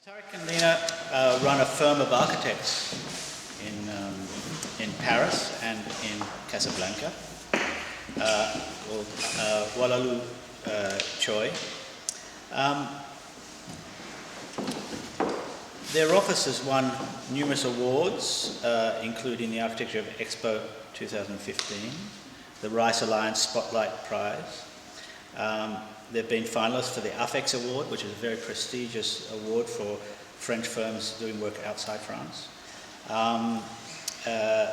Tarik and Lina run a firm of architects in Paris and in Casablanca called Oualalou Choi. Their office has won numerous awards, including the Architecture of Expo 2015, the Rice Alliance Spotlight Prize. They've been finalists for the AFEX Award, which is a very prestigious award for French firms doing work outside France.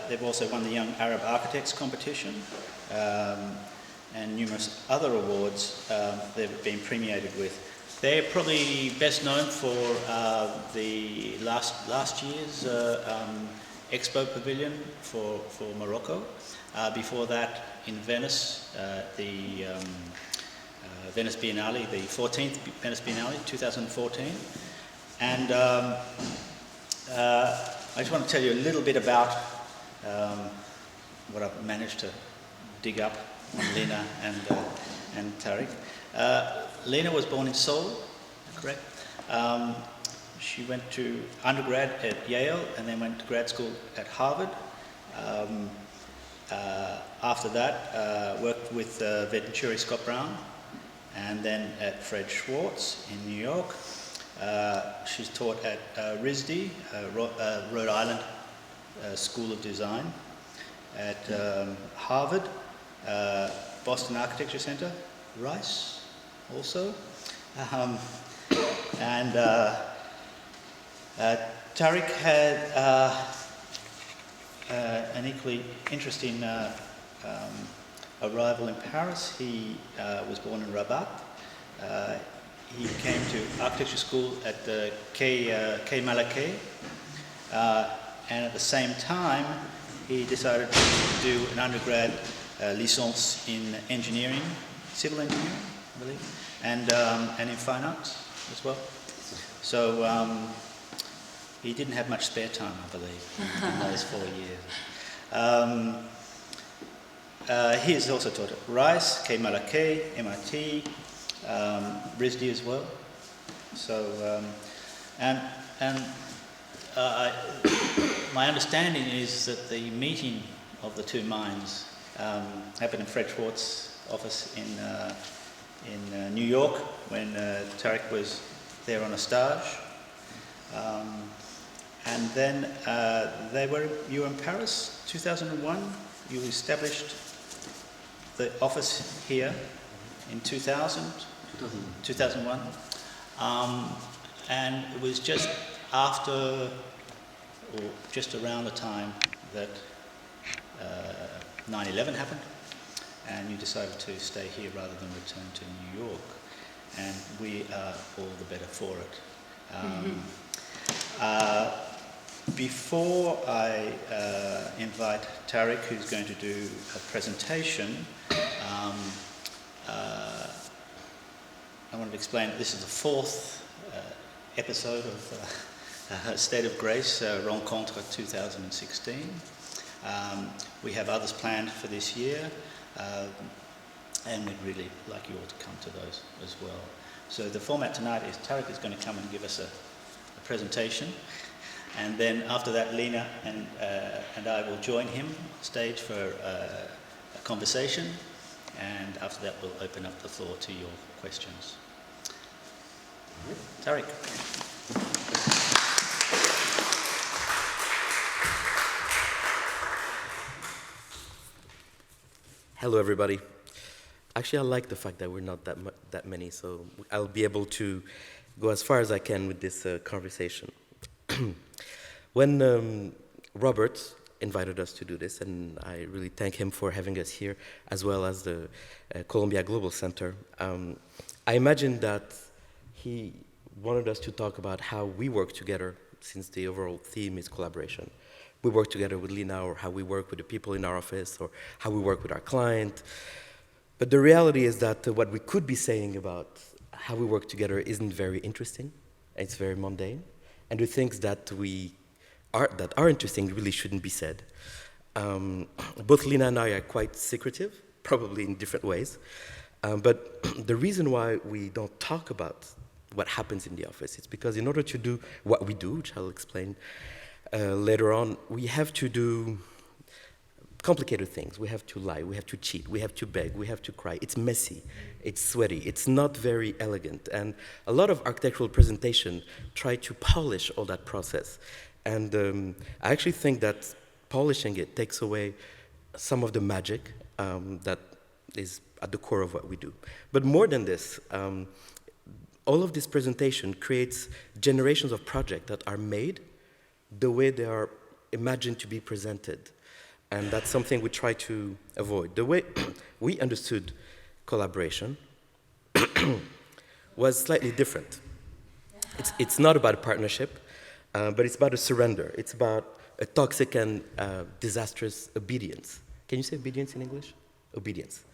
They've also won the Young Arab Architects competition and numerous other awards they've been premiated with. They're probably best known for the last year's Expo Pavilion for Morocco. Before that, in Venice, the Venice Biennale, the 14th Venice Biennale, 2014. And I just want to tell you a little bit about what I've managed to dig up on Lina and Tarik. Lina was born in Seoul, correct? She went to undergrad at Yale and then went to grad school at Harvard. After that, worked with Venturi Scott Brown and then at Fred Schwartz in New York. She's taught at RISD, Rhode Island School of Design, at Harvard, Boston Architecture Center, Rice also. Tarik had an equally interesting arrival in Paris. He was born in Rabat. He came to architecture school at the Quai Malaquais, and at the same time he decided to do an undergrad licence in engineering, civil engineering, I believe, and in fine arts as well. So he didn't have much spare time, I believe, in those 4 years. He has also taught at Rice, Quai Malaquais, MIT, RISD as well. So, my understanding is that the meeting of the two minds happened in Fred Schwartz's office in New York when Tarik was there on a stage. And then you were in Paris, 2001. You established the office here in 2001. And it was just after, or just around the time that 9/11 happened, and you decided to stay here rather than return to New York. And we are all the better for it. Before I invite Tarik, who's going to do a presentation, I want to explain that this is the fourth episode of State of Grace, Rencontre 2016. We have others planned for this year, and we'd really like you all to come to those as well. So the format tonight is Tarik is going to come and give us a presentation, and then after that Lina and I will join him on stage for a conversation, and after that we'll open up the floor to your questions. Tarik. Hello, everybody. Actually, I like the fact that we're not that many, so I'll be able to go as far as I can with this conversation. When Robert invited us to do this, and I really thank him for having us here, as well as the Columbia Global Center, I imagined that he wanted us to talk about how we work together, since the overall theme is collaboration. We work together with Lina, or how we work with the people in our office, or how we work with our client. But the reality is that what we could be saying about how we work together isn't very interesting. It's very mundane. And the things that are interesting really shouldn't be said. Both Lina and I are quite secretive, probably in different ways. But the reason why we don't talk about what happens in the office. It's because in order to do what we do, which I'll explain later on, we have to do complicated things. We have to lie, we have to cheat, we have to beg, we have to cry. It's messy, it's sweaty, it's not very elegant. And a lot of architectural presentation try to polish all that process. And I actually think that polishing it takes away some of the magic that is at the core of what we do. But more than this, all of this presentation creates generations of projects that are made the way they are imagined to be presented. And that's something we try to avoid. The way we understood collaboration was slightly different. It's not about a partnership, but it's about a surrender. It's about a toxic and disastrous obedience. Can you say obedience in English? Obedience.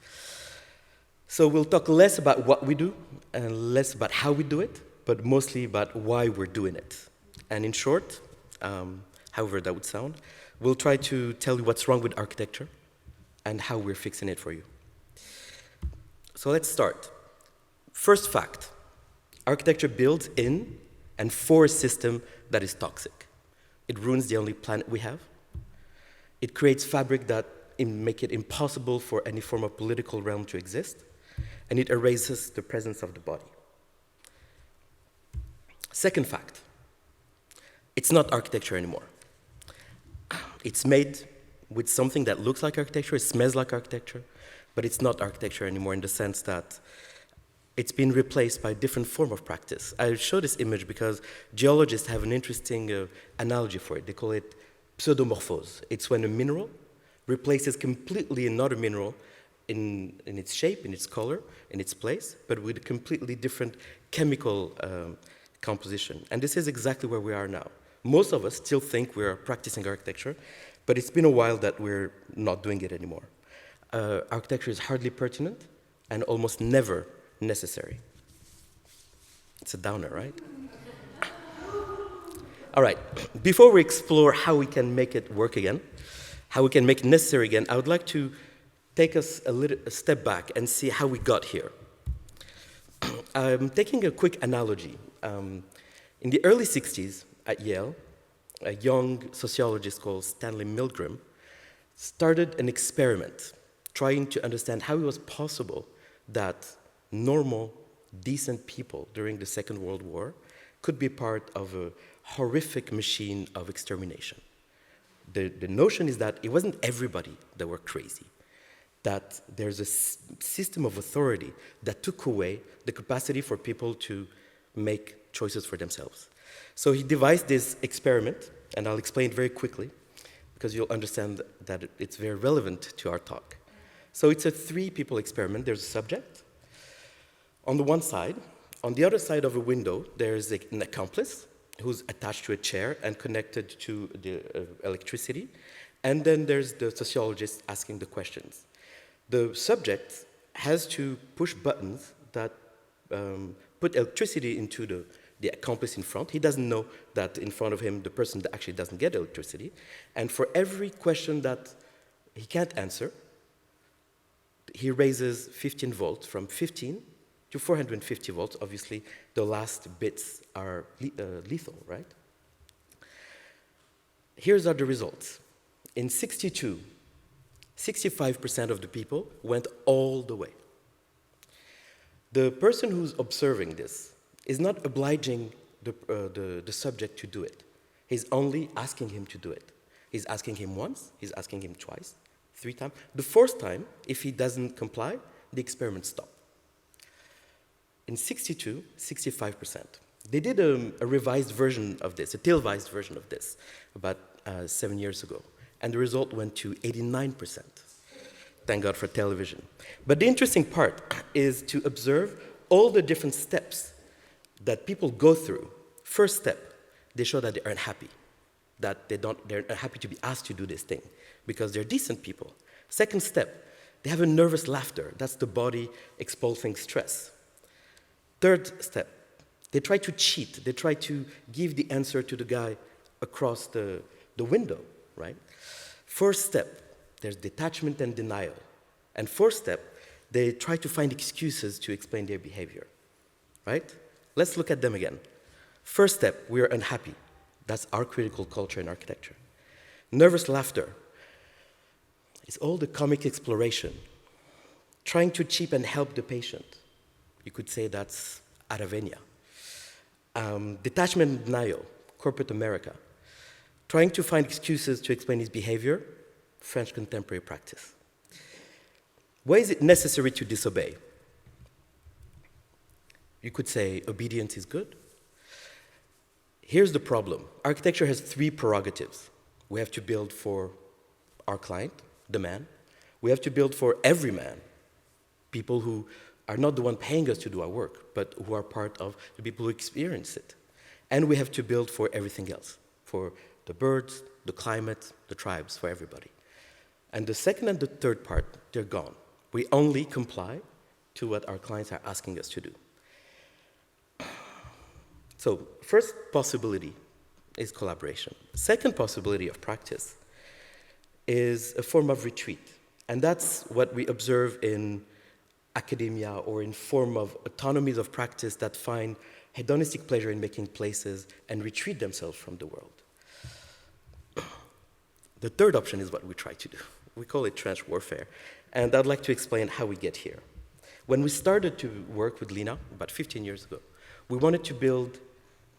So we'll talk less about what we do and less about how we do it, but mostly about why we're doing it. And in short, however that would sound, we'll try to tell you what's wrong with architecture and how we're fixing it for you. So let's start. First fact, architecture builds in and for a system that is toxic. It ruins the only planet we have. It creates fabric that make it impossible for any form of political realm to exist. And it erases the presence of the body. Second fact, it's not architecture anymore. It's made with something that looks like architecture, it smells like architecture, but it's not architecture anymore in the sense that it's been replaced by a different form of practice. I show this image because geologists have an interesting analogy for it. They call it pseudomorphose. It's when a mineral replaces completely another mineral in its shape, in its color, in its place, but with a completely different chemical composition. And this is exactly where we are now. Most of us still think we're practicing architecture, but it's been a while that we're not doing it anymore. Architecture is hardly pertinent and almost never necessary. It's a downer, right? All right, before we explore how we can make it work again, how we can make it necessary again, I would like to take us a step back and see how we got here. I'm taking a quick analogy. In the early 60s at Yale, a young sociologist called Stanley Milgram started an experiment trying to understand how it was possible that normal, decent people during the Second World War could be part of a horrific machine of extermination. The notion is that it wasn't everybody that were crazy, that there's a system of authority that took away the capacity for people to make choices for themselves. So he devised this experiment, and I'll explain it very quickly, because you'll understand that it's very relevant to our talk. So it's a 3-people experiment. There's a subject on the one side. On the other side of a window, there's an accomplice who's attached to a chair and connected to the electricity. And then there's the sociologist asking the questions. The subject has to push buttons that put electricity into the accomplice in front. He doesn't know that in front of him, the person that actually doesn't get electricity. And for every question that he can't answer, he raises 15 volts from 15 to 450 volts. Obviously, the last bits are lethal, right? Here's are the results. In 62, 65% of the people went all the way. The person who's observing this is not obliging the subject to do it. He's only asking him to do it. He's asking him once, he's asking him twice, 3 times. The 4th time, if he doesn't comply, the experiment stops. In 62, 65%. They did a revised version of this, a televised version of this, about 7 years ago. And the result went to 89%. Thank God for television. But the interesting part is to observe all the different steps that people go through. First step, they show that they aren't happy, that they're happy to be asked to do this thing because they're decent people. Second step, they have a nervous laughter. That's the body expulsing stress. Third step, they try to cheat. They try to give the answer to the guy across the window, right? First step, there's detachment and denial. And 4th step, they try to find excuses to explain their behavior, right? Let's look at them again. First step, we are unhappy. That's our critical culture in architecture. Nervous laughter. It's all the comic exploration. Trying to cheap and help the patient. You could say that's Aravenia. Detachment and denial, corporate America. Trying to find excuses to explain his behavior, French contemporary practice. Why is it necessary to disobey? You could say obedience is good. Here's the problem. Architecture has three prerogatives. We have to build for our client, the man. We have to build for every man, people who are not the one paying us to do our work, but who are part of the people who experience it. And we have to build for everything else, for the birds, the climate, the tribes, for everybody. And the second and the third part, they're gone. We only comply to what our clients are asking us to do. So, first possibility is collaboration. Second possibility of practice is a form of retreat. And that's what we observe in academia or in form of autonomies of practice that find hedonistic pleasure in making places and retreat themselves from the world. The third option is what we try to do. We call it trench warfare. And I'd like to explain how we get here. When we started to work with Lina, about 15 years ago, we wanted to build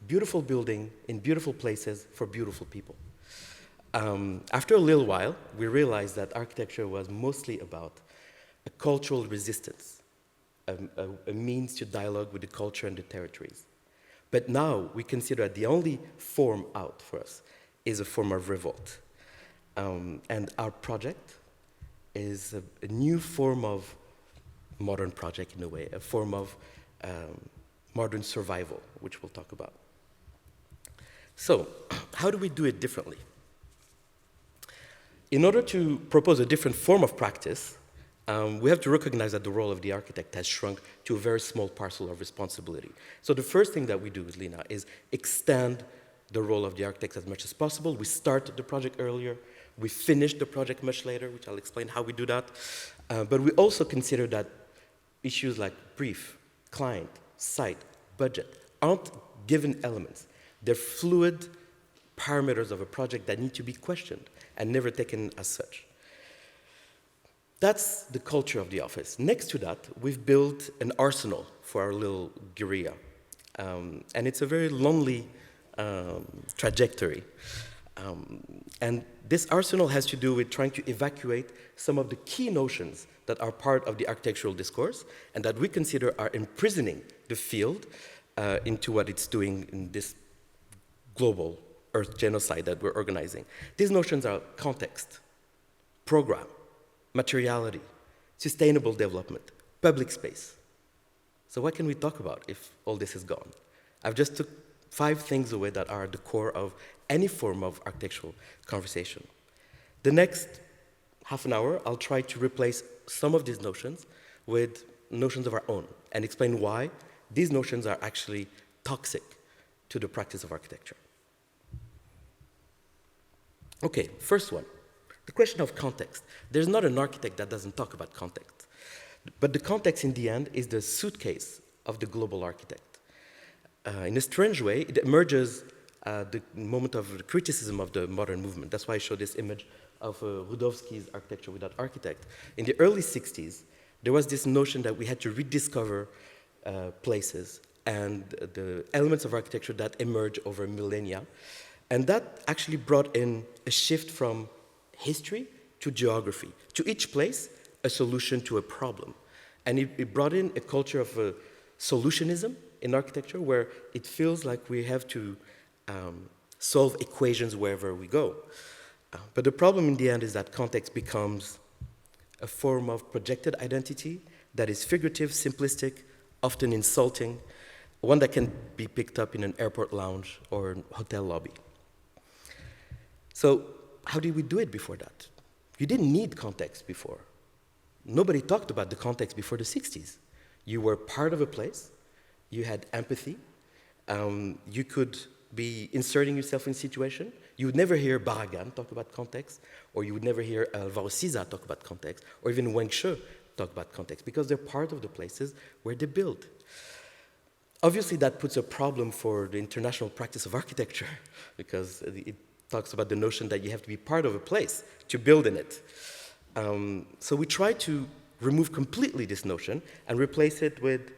beautiful building in beautiful places for beautiful people. After a little while, we realized that architecture was mostly about a cultural resistance, a means to dialogue with the culture and the territories. But now we consider that the only form out for us is a form of revolt. And our project is a new form of modern project in a way, a form of modern survival, which we'll talk about. So, how do we do it differently? In order to propose a different form of practice, we have to recognize that the role of the architect has shrunk to a very small parcel of responsibility. So the first thing that we do with Lina is extend the role of the architect as much as possible. We start the project earlier. We finish the project much later, which I'll explain how we do that. But we also consider that issues like brief, client, site, budget aren't given elements. They're fluid parameters of a project that need to be questioned and never taken as such. That's the culture of the office. Next to that, we've built an arsenal for our little guerrilla. And it's a very lonely trajectory. And this arsenal has to do with trying to evacuate some of the key notions that are part of the architectural discourse and that we consider are imprisoning the field into what it's doing in this global Earth genocide that we're organizing. These notions are context, program, materiality, sustainable development, public space. So what can we talk about if all this is gone? I've just took 5 things away that are at the core of any form of architectural conversation. The next half an hour, I'll try to replace some of these notions with notions of our own and explain why these notions are actually toxic to the practice of architecture. Okay, first one, the question of context. There's not an architect that doesn't talk about context. But the context in the end is the suitcase of the global architect. In a strange way, it emerges the moment of criticism of the modern movement. That's why I show this image of Rudowski's Architecture Without Architect. In the early 60s, there was this notion that we had to rediscover places and the elements of architecture that emerge over millennia. And that actually brought in a shift from history to geography. To each place, a solution to a problem. And it brought in a culture of solutionism in architecture where it feels like we have to solve equations wherever we go. But the problem in the end is that context becomes a form of projected identity that is figurative, simplistic, often insulting, one that can be picked up in an airport lounge or an hotel lobby. So how did we do it before that? You didn't need context before. Nobody talked about the context before the 60s. You were part of a place. You had empathy. You could be inserting yourself in a situation. You would never hear Barragan talk about context, or you would never hear Alvaro Siza talk about context, or even Wang Shi talk about context, because they're part of the places where they build. Obviously, that puts a problem for the international practice of architecture because it talks about the notion that you have to be part of a place to build in it. So we try to remove completely this notion and replace it with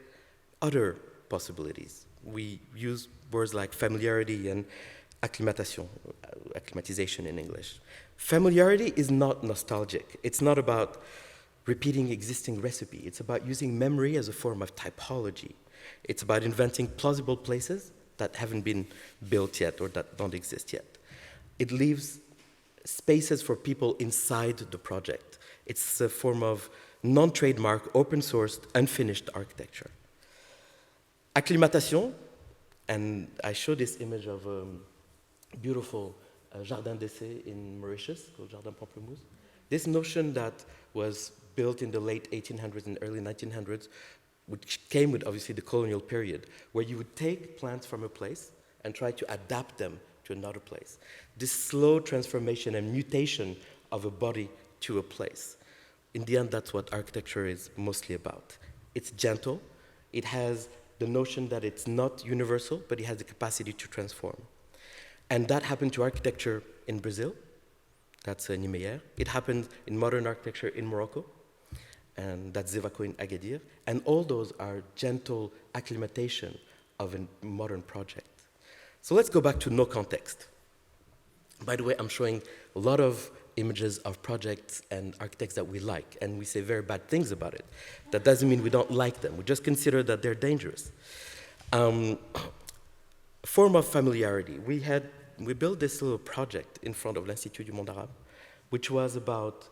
other possibilities. We use words like familiarity and acclimatization in English. Familiarity is not nostalgic. It's not about repeating existing recipe. It's about using memory as a form of typology. It's about inventing plausible places that haven't been built yet or that don't exist yet. It leaves spaces for people inside the project. It's a form of non-trademark, open-sourced, unfinished architecture. Acclimatation, and I show this image of a beautiful jardin d'essai in Mauritius called Jardin Pamplemousse. This notion that was built in the late 1800s and early 1900s, which came with obviously the colonial period, where you would take plants from a place and try to adapt them to another place. This slow transformation and mutation of a body to a place. In the end, that's what architecture is mostly about. It's gentle. It has the notion that it's not universal, but it has the capacity to transform. And that happened to architecture in Brazil. That's Niemeyer. It happened in modern architecture in Morocco. And that's Zevaco in Agadir. And all those are gentle acclimatation of a modern project. So let's go back to no context. By the way, I'm showing a lot of images of projects and architects that we like, and we say very bad things about it. That doesn't mean we don't like them. We just consider that they're dangerous. Form of familiarity. We built this little project in front of l'Institut du Monde Arabe, which was about,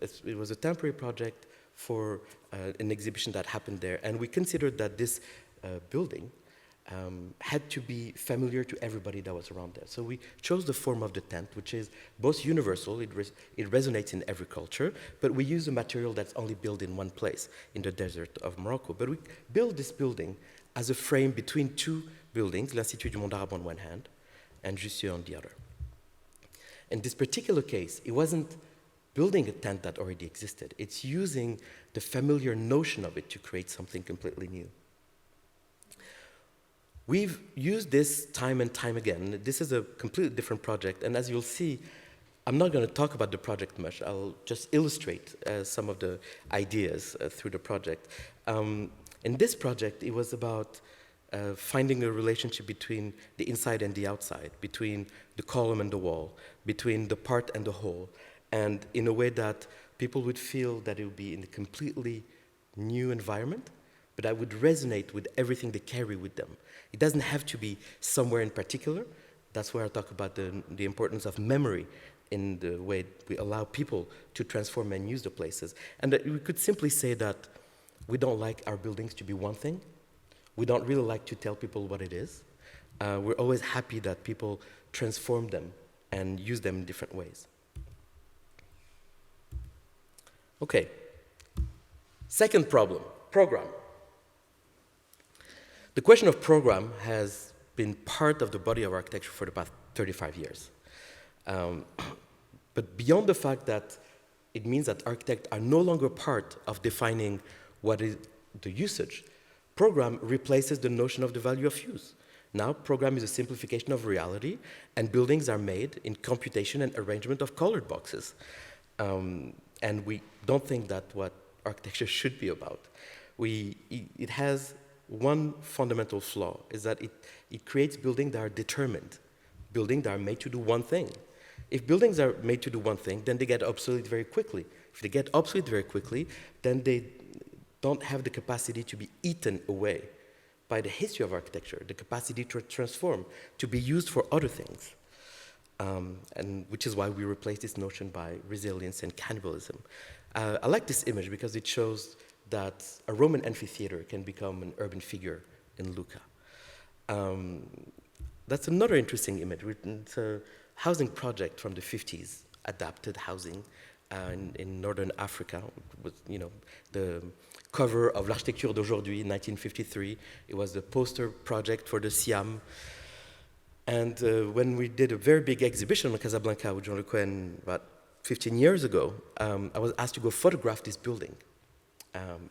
it was a temporary project for an exhibition that happened there, and we considered that this building had to be familiar to everybody that was around there. So we chose the form of the tent, which is both universal, it resonates in every culture, but we use a material that's only built in one place, in the desert of Morocco. But we built this building as a frame between two buildings, l'Institut du Monde Arabe on one hand, and Jussieu on the other. In this particular case, it wasn't building a tent that already existed. It's using the familiar notion of it to create something completely new. We've used this time and time again. This is a completely different project, and as you'll see, I'm not going to talk about the project much. I'll just illustrate some of the ideas through the project. In this project, it was about finding a relationship between the inside and the outside, between the column and the wall, between the part and the whole, and in a way that people would feel that it would be in a completely new environment, but that would resonate with everything they carry with them. It doesn't have to be somewhere in particular. That's where I talk about the importance of memory in the way we allow people to transform and use the places. And that we could simply say that we don't like our buildings to be one thing. We don't really like to tell people what it is. We're always happy that people transform them and use them in different ways. Okay. Second problem, program. The question of program has been part of the body of architecture for the past 35 years. But beyond the fact that it means that architects are no longer part of defining what is the usage, program replaces the notion of the value of use. Now, program is a simplification of reality, and buildings are made in computation and arrangement of colored boxes. And we don't think that's what architecture should be about. It has one fundamental flaw, is that it creates buildings that are determined, buildings that are made to do one thing. If buildings are made to do one thing, then they get obsolete very quickly. If they get obsolete very quickly, then they don't have the capacity to be eaten away by the history of architecture, the capacity to transform, to be used for other things. And which is why we replace this notion by resilience and cannibalism. I like this image because it shows that a Roman amphitheater can become an urban figure in Lucca. That's another interesting image. It's a housing project from the 50s, adapted housing in northern Africa. With, the cover of L'Architecture d'aujourd'hui in 1953. It was the poster project for the Siam. And when we did a very big exhibition in Casablanca with Jean Le Quen about 15 years ago, I was asked to go photograph this building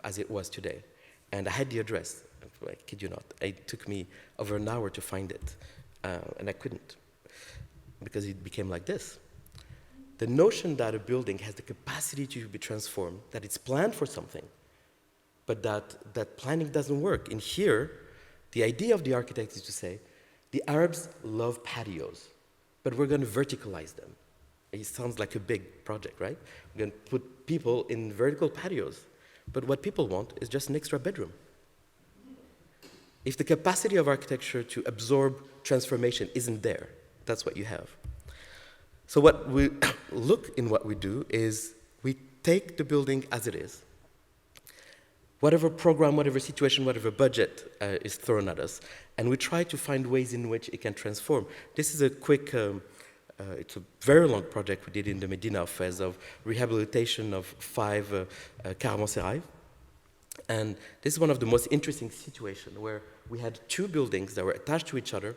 as it was today. And I had the address. I kid you not. It took me over an hour to find it, and I couldn't, because it became like this. The notion that a building has the capacity to be transformed, that it's planned for something, but that planning doesn't work. In here, the idea of the architect is to say, the Arabs love patios, but we're going to verticalize them. It sounds like a big project, right? We're going to put people in vertical patios, but what people want is just an extra bedroom. If the capacity of architecture to absorb transformation isn't there, that's what you have. So what we look in what we do is we take the building as it is. Whatever program, whatever situation, whatever budget is thrown at us, and we try to find ways in which it can transform. This is a quick, it's a very long project we did in the Medina of Fez of rehabilitation of 5 caravansérails. And this is one of the most interesting situations where we had 2 buildings that were attached to each other,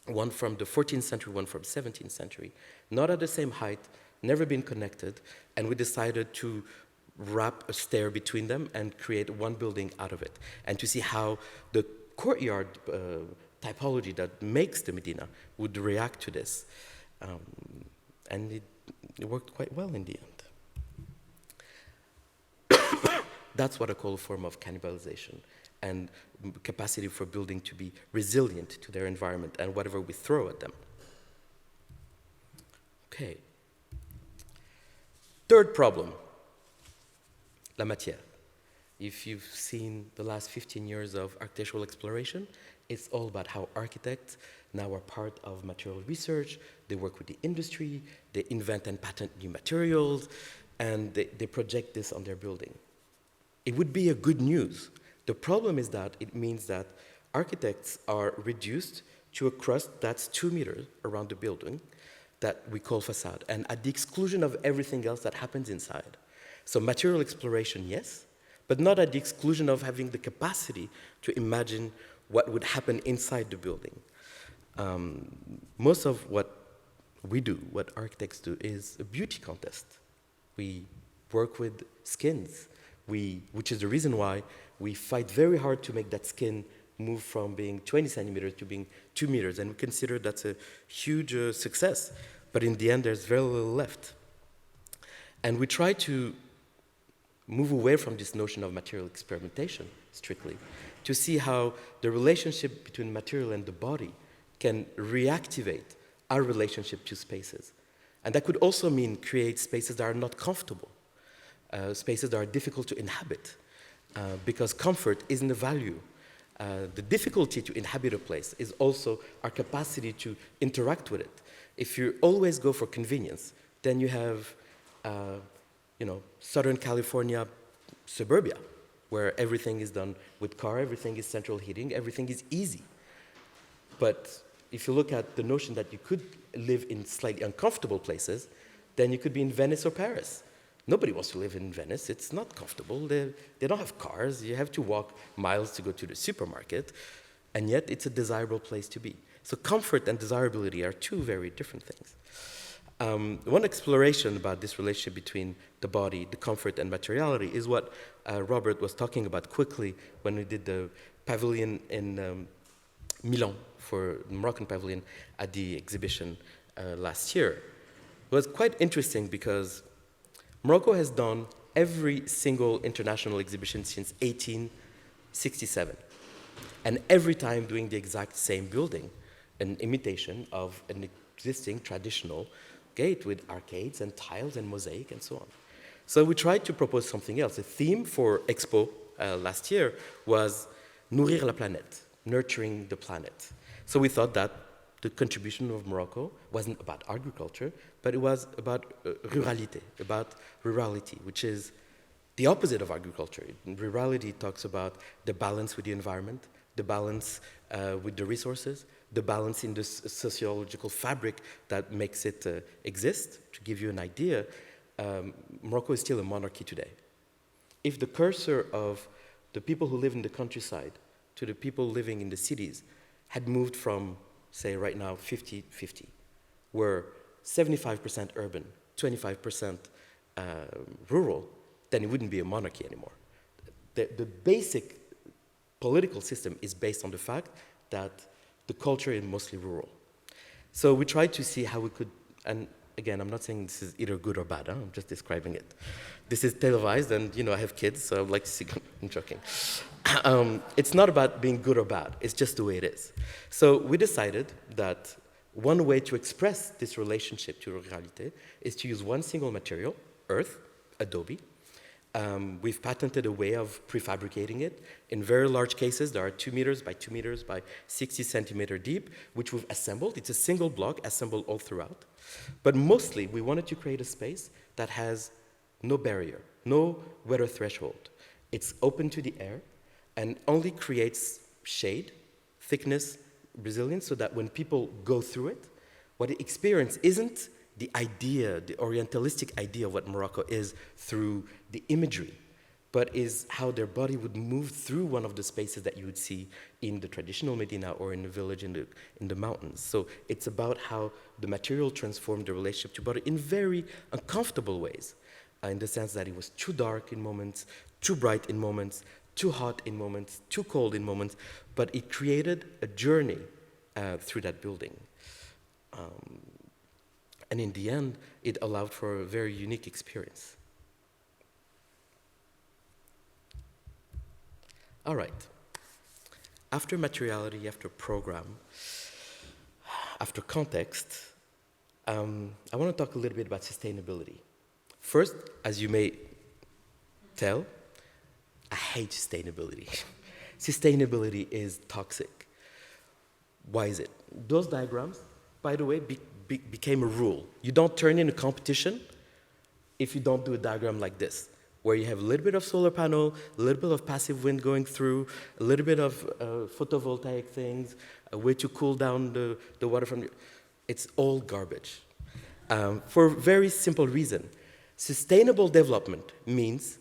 one from the 14th century, one from 17th century, not at the same height, never been connected, and we decided to wrap a stair between them and create one building out of it, and to see how the courtyard typology that makes the Medina would react to this. And it worked quite well in the end. That's what I call a form of cannibalization and capacity for building to be resilient to their environment and whatever we throw at them. Okay. Third problem, la matière. If you've seen the last 15 years of architectural exploration, it's all about how architects now are part of material research. They work with the industry, they invent and patent new materials, and they project this on their building. It would be a good news. The problem is that it means that architects are reduced to a crust that's 2 meters around the building that we call facade, and at the exclusion of everything else that happens inside. So material exploration, yes, but not at the exclusion of having the capacity to imagine what would happen inside the building. Most of what we do, what architects do, is a beauty contest. We work with skins, which is the reason why we fight very hard to make that skin move from being 20 centimeters to being 2 meters, and we consider that's a huge success. But in the end, there's very little left. And we try to move away from this notion of material experimentation, strictly, to see how the relationship between material and the body can reactivate our relationship to spaces. And that could also mean create spaces that are not comfortable, spaces that are difficult to inhabit, because comfort isn't a value. The difficulty to inhabit a place is also our capacity to interact with it. If you always go for convenience, then you have Southern California suburbia, where everything is done with car, everything is central heating, everything is easy. But if you look at the notion that you could live in slightly uncomfortable places, then you could be in Venice or Paris. Nobody wants to live in Venice. It's not comfortable. They don't have cars. You have to walk miles to go to the supermarket, and yet it's a desirable place to be. So comfort and desirability are 2 very different things. One exploration about this relationship between the body, the comfort, and materiality is what Robert was talking about quickly when we did the pavilion in Milan, for the Moroccan pavilion at the exhibition last year. It was quite interesting because Morocco has done every single international exhibition since 1867, and every time doing the exact same building, an imitation of an existing traditional gate with arcades and tiles and mosaic and so on. So we tried to propose something else. The theme for Expo last year was Nourrir la planète, nurturing the planet. So we thought that the contribution of Morocco wasn't about agriculture, but it was about ruralité, about rurality, which is the opposite of agriculture. Rurality talks about the balance with the environment, the balance with the resources, the balance in the sociological fabric that makes it exist. To give you an idea, Morocco is still a monarchy today. If the cursor of the people who live in the countryside to the people living in the cities had moved from, say right now, 50-50, where 75% urban, 25% rural, then it wouldn't be a monarchy anymore. the basic political system is based on the fact that the culture is mostly rural. So we tried to see how we could, and again, I'm not saying this is either good or bad, I'm just describing it. This is televised, and I have kids, so I would like to see, I'm joking. It's not about being good or bad, it's just the way it is. So we decided that one way to express this relationship to ruralité is to use one single material, earth, adobe. We've patented a way of prefabricating it. In very large cases, there are 2 meters by 2 meters by 60 centimeter deep, which we've assembled. It's a single block assembled all throughout. But mostly, we wanted to create a space that has no barrier, no weather threshold. It's open to the air and only creates shade, thickness, resilience, so that when people go through it, what they experience isn't the idea, the Orientalistic idea of what Morocco is through the imagery, but is how their body would move through one of the spaces that you would see in the traditional Medina or in the village in the mountains. So it's about how the material transformed the relationship to body in very uncomfortable ways, in the sense that it was too dark in moments, too bright in moments, too hot in moments, too cold in moments, but it created a journey through that building. And in the end, it allowed for a very unique experience. All right. After materiality, after program, after context, I want to talk a little bit about sustainability. First, as you may tell, I hate sustainability. Sustainability is toxic. Why is it? Those diagrams, by the way, became a rule. You don't turn in a competition if you don't do a diagram like this, where you have a little bit of solar panel, a little bit of passive wind going through, a little bit of photovoltaic things, a way to cool down the water from it's all garbage. For a very simple reason. Sustainable development means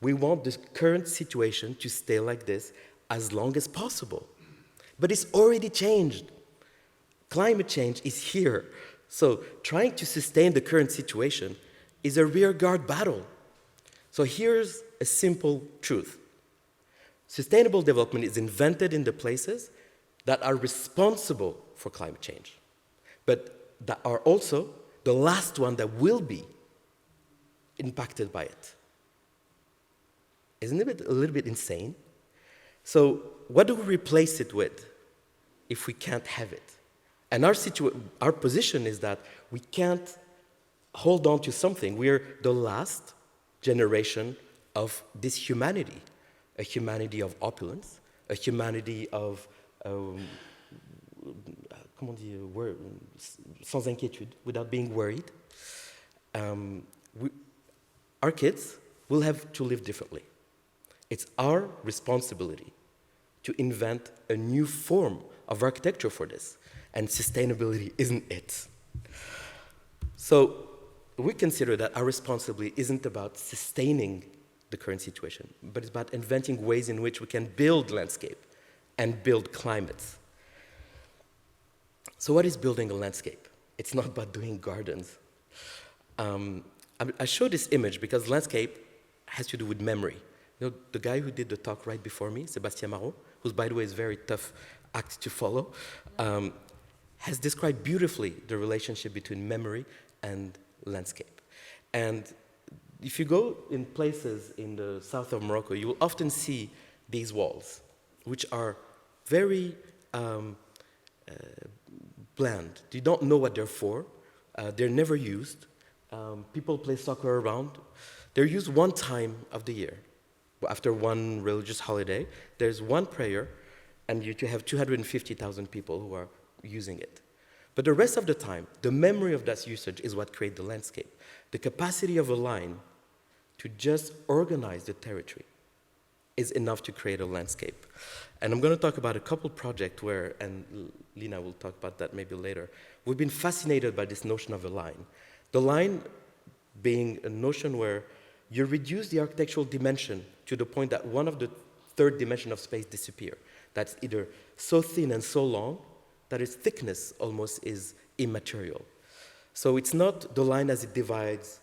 we want the current situation to stay like this as long as possible. But it's already changed. Climate change is here. So trying to sustain the current situation is a rearguard battle. So here's a simple truth. Sustainable development is invented in the places that are responsible for climate change, but that are also the last one that will be impacted by it. Isn't it a little bit insane? So what do we replace it with if we can't have it? And our position is that we can't hold on to something. We're the last generation of this humanity, a humanity of opulence, a humanity of, sans inquiétude, without being worried. Our kids will have to live differently. It's our responsibility to invent a new form of architecture for this. And sustainability isn't it. So we consider that our responsibility isn't about sustaining the current situation, but it's about inventing ways in which we can build landscape and build climates. So what is building a landscape? It's not about doing gardens. I show this image because landscape has to do with memory. The guy who did the talk right before me, Sébastien Marot, who's, by the way, is a very tough act to follow, has described beautifully the relationship between memory and landscape. And if you go in places in the south of Morocco, you will often see these walls, which are very bland. You don't know what they're for. They're never used. People play soccer around. They're used one time of the year. After one religious holiday, there's one prayer, and you have 250,000 people who are using it. But the rest of the time, the memory of that usage is what creates the landscape. The capacity of a line to just organize the territory is enough to create a landscape. And I'm going to talk about a couple projects where, and Lina will talk about that maybe later, we've been fascinated by this notion of a line. The line being a notion where you reduce the architectural dimension to the point that one of the third dimension of space disappears. That's either so thin and so long that its thickness almost is immaterial. So it's not the line as it divides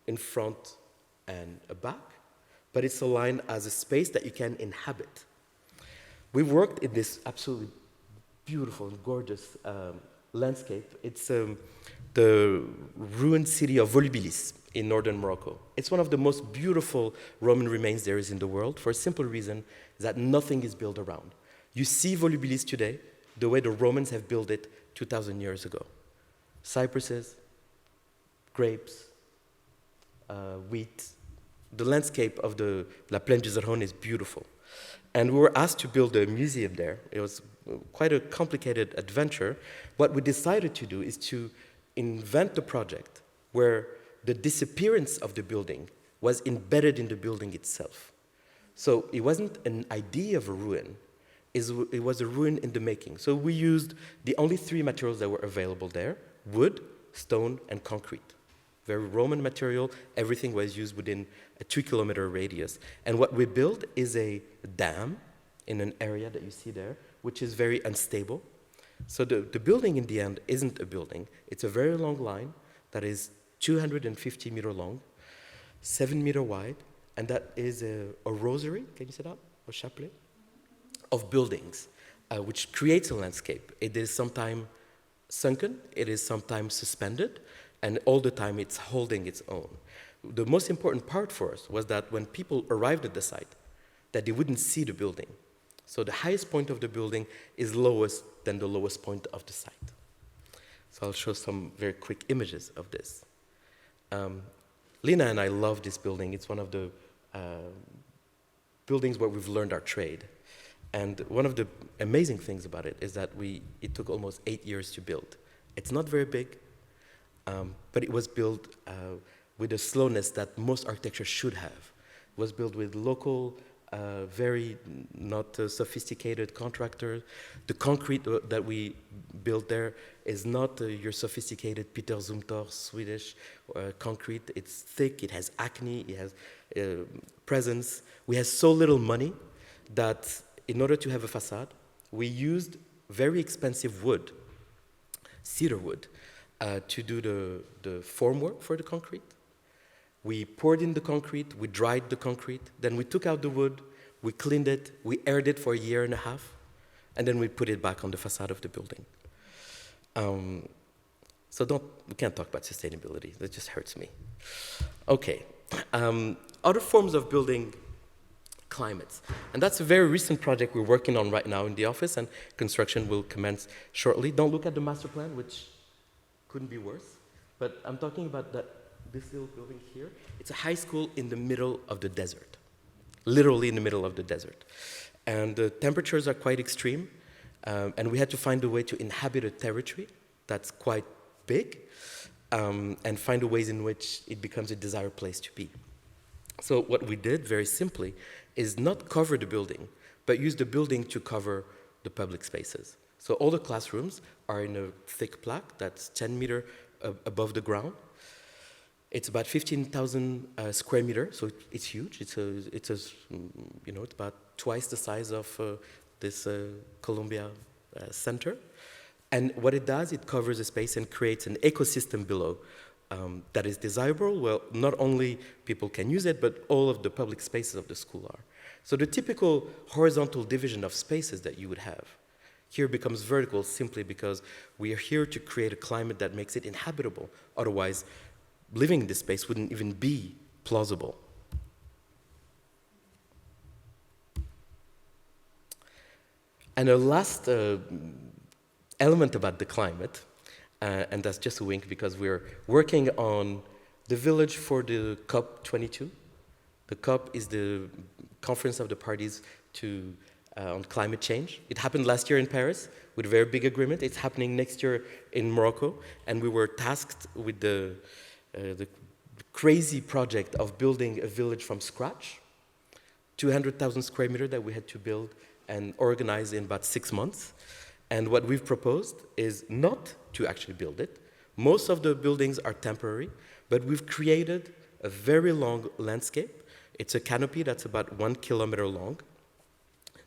in front and a back, but it's aligned as a space that you can inhabit. We worked in this absolutely beautiful and gorgeous landscape. It's the ruined city of Volubilis in northern Morocco. It's one of the most beautiful Roman remains there is in the world for a simple reason that nothing is built around. You see Volubilis today the way the Romans have built it 2,000 years ago. Cypresses, grapes, wheat. The landscape of the La Plaine du Zerhone is beautiful. And we were asked to build a museum there. It was quite a complicated adventure. What we decided to do is to invent a project where the disappearance of the building was embedded in the building itself. So it wasn't an idea of a ruin, it was a ruin in the making. So we used the only three materials that were available there: wood, stone, and concrete. Very Roman material, everything was used within a 2-kilometer radius. And what we built is a dam in an area that you see there, which is very unstable. So the building in the end isn't a building. It's a very long line that is 250 meter long, 7 meter wide, and that is a rosary, can you say that? A chapelet? Of buildings, which creates a landscape. It is sometimes sunken, it is sometimes suspended, and all the time it's holding its own. The most important part for us was that when people arrived at the site, that they wouldn't see the building. So the highest point of the building is lowest than the lowest point of the site. So I'll show some very quick images of this. Lina and I love this building. It's one of the buildings where we've learned our trade. And one of the amazing things about it is that it took almost 8 years to build. It's not very big, but it was built with a slowness that most architecture should have. It was built with local, very not sophisticated contractors. The concrete that we built there is not your sophisticated Peter Zumthor Swedish concrete. It's thick, it has acne, it has presence. We have so little money that in order to have a facade, we used very expensive wood, cedar wood, to do the formwork for the concrete. We poured in the concrete, we dried the concrete, then we took out the wood, we cleaned it, we aired it for a year and a half, and then we put it back on the facade of the building. So we can't talk about sustainability, that just hurts me. Okay, other forms of building climates. And that's a very recent project we're working on right now in the office, and construction will commence shortly. Don't look at the master plan, which couldn't be worse, but I'm talking about this little building here. It's a high school in the middle of the desert, literally in the middle of the desert. And the temperatures are quite extreme, and we had to find a way to inhabit a territory that's quite big, and find a ways in which it becomes a desired place to be. So what we did, very simply, is not cover the building, but use the building to cover the public spaces. So all the classrooms are in a thick plaque that's 10 meters above the ground. It's about 15,000 square meters, so it's huge. It's about twice the size of this Columbia Center. And what it does, it covers a space and creates an ecosystem below that is desirable. Well, not only people can use it, but all of the public spaces of the school are. So the typical horizontal division of spaces that you would have here becomes vertical simply because we are here to create a climate that makes it inhabitable. Otherwise, living in this space wouldn't even be plausible. And a last element about the climate, and that's just a wink because we're working on the village for the COP22. The COP is the conference of the parties on climate change. It happened last year in Paris with a very big agreement. It's happening next year in Morocco, and we were tasked with the crazy project of building a village from scratch, 200,000 square meters that we had to build and organize in about 6 months. And what we've proposed is not to actually build it. Most of the buildings are temporary, but we've created a very long landscape. It's a canopy that's about 1 kilometer long.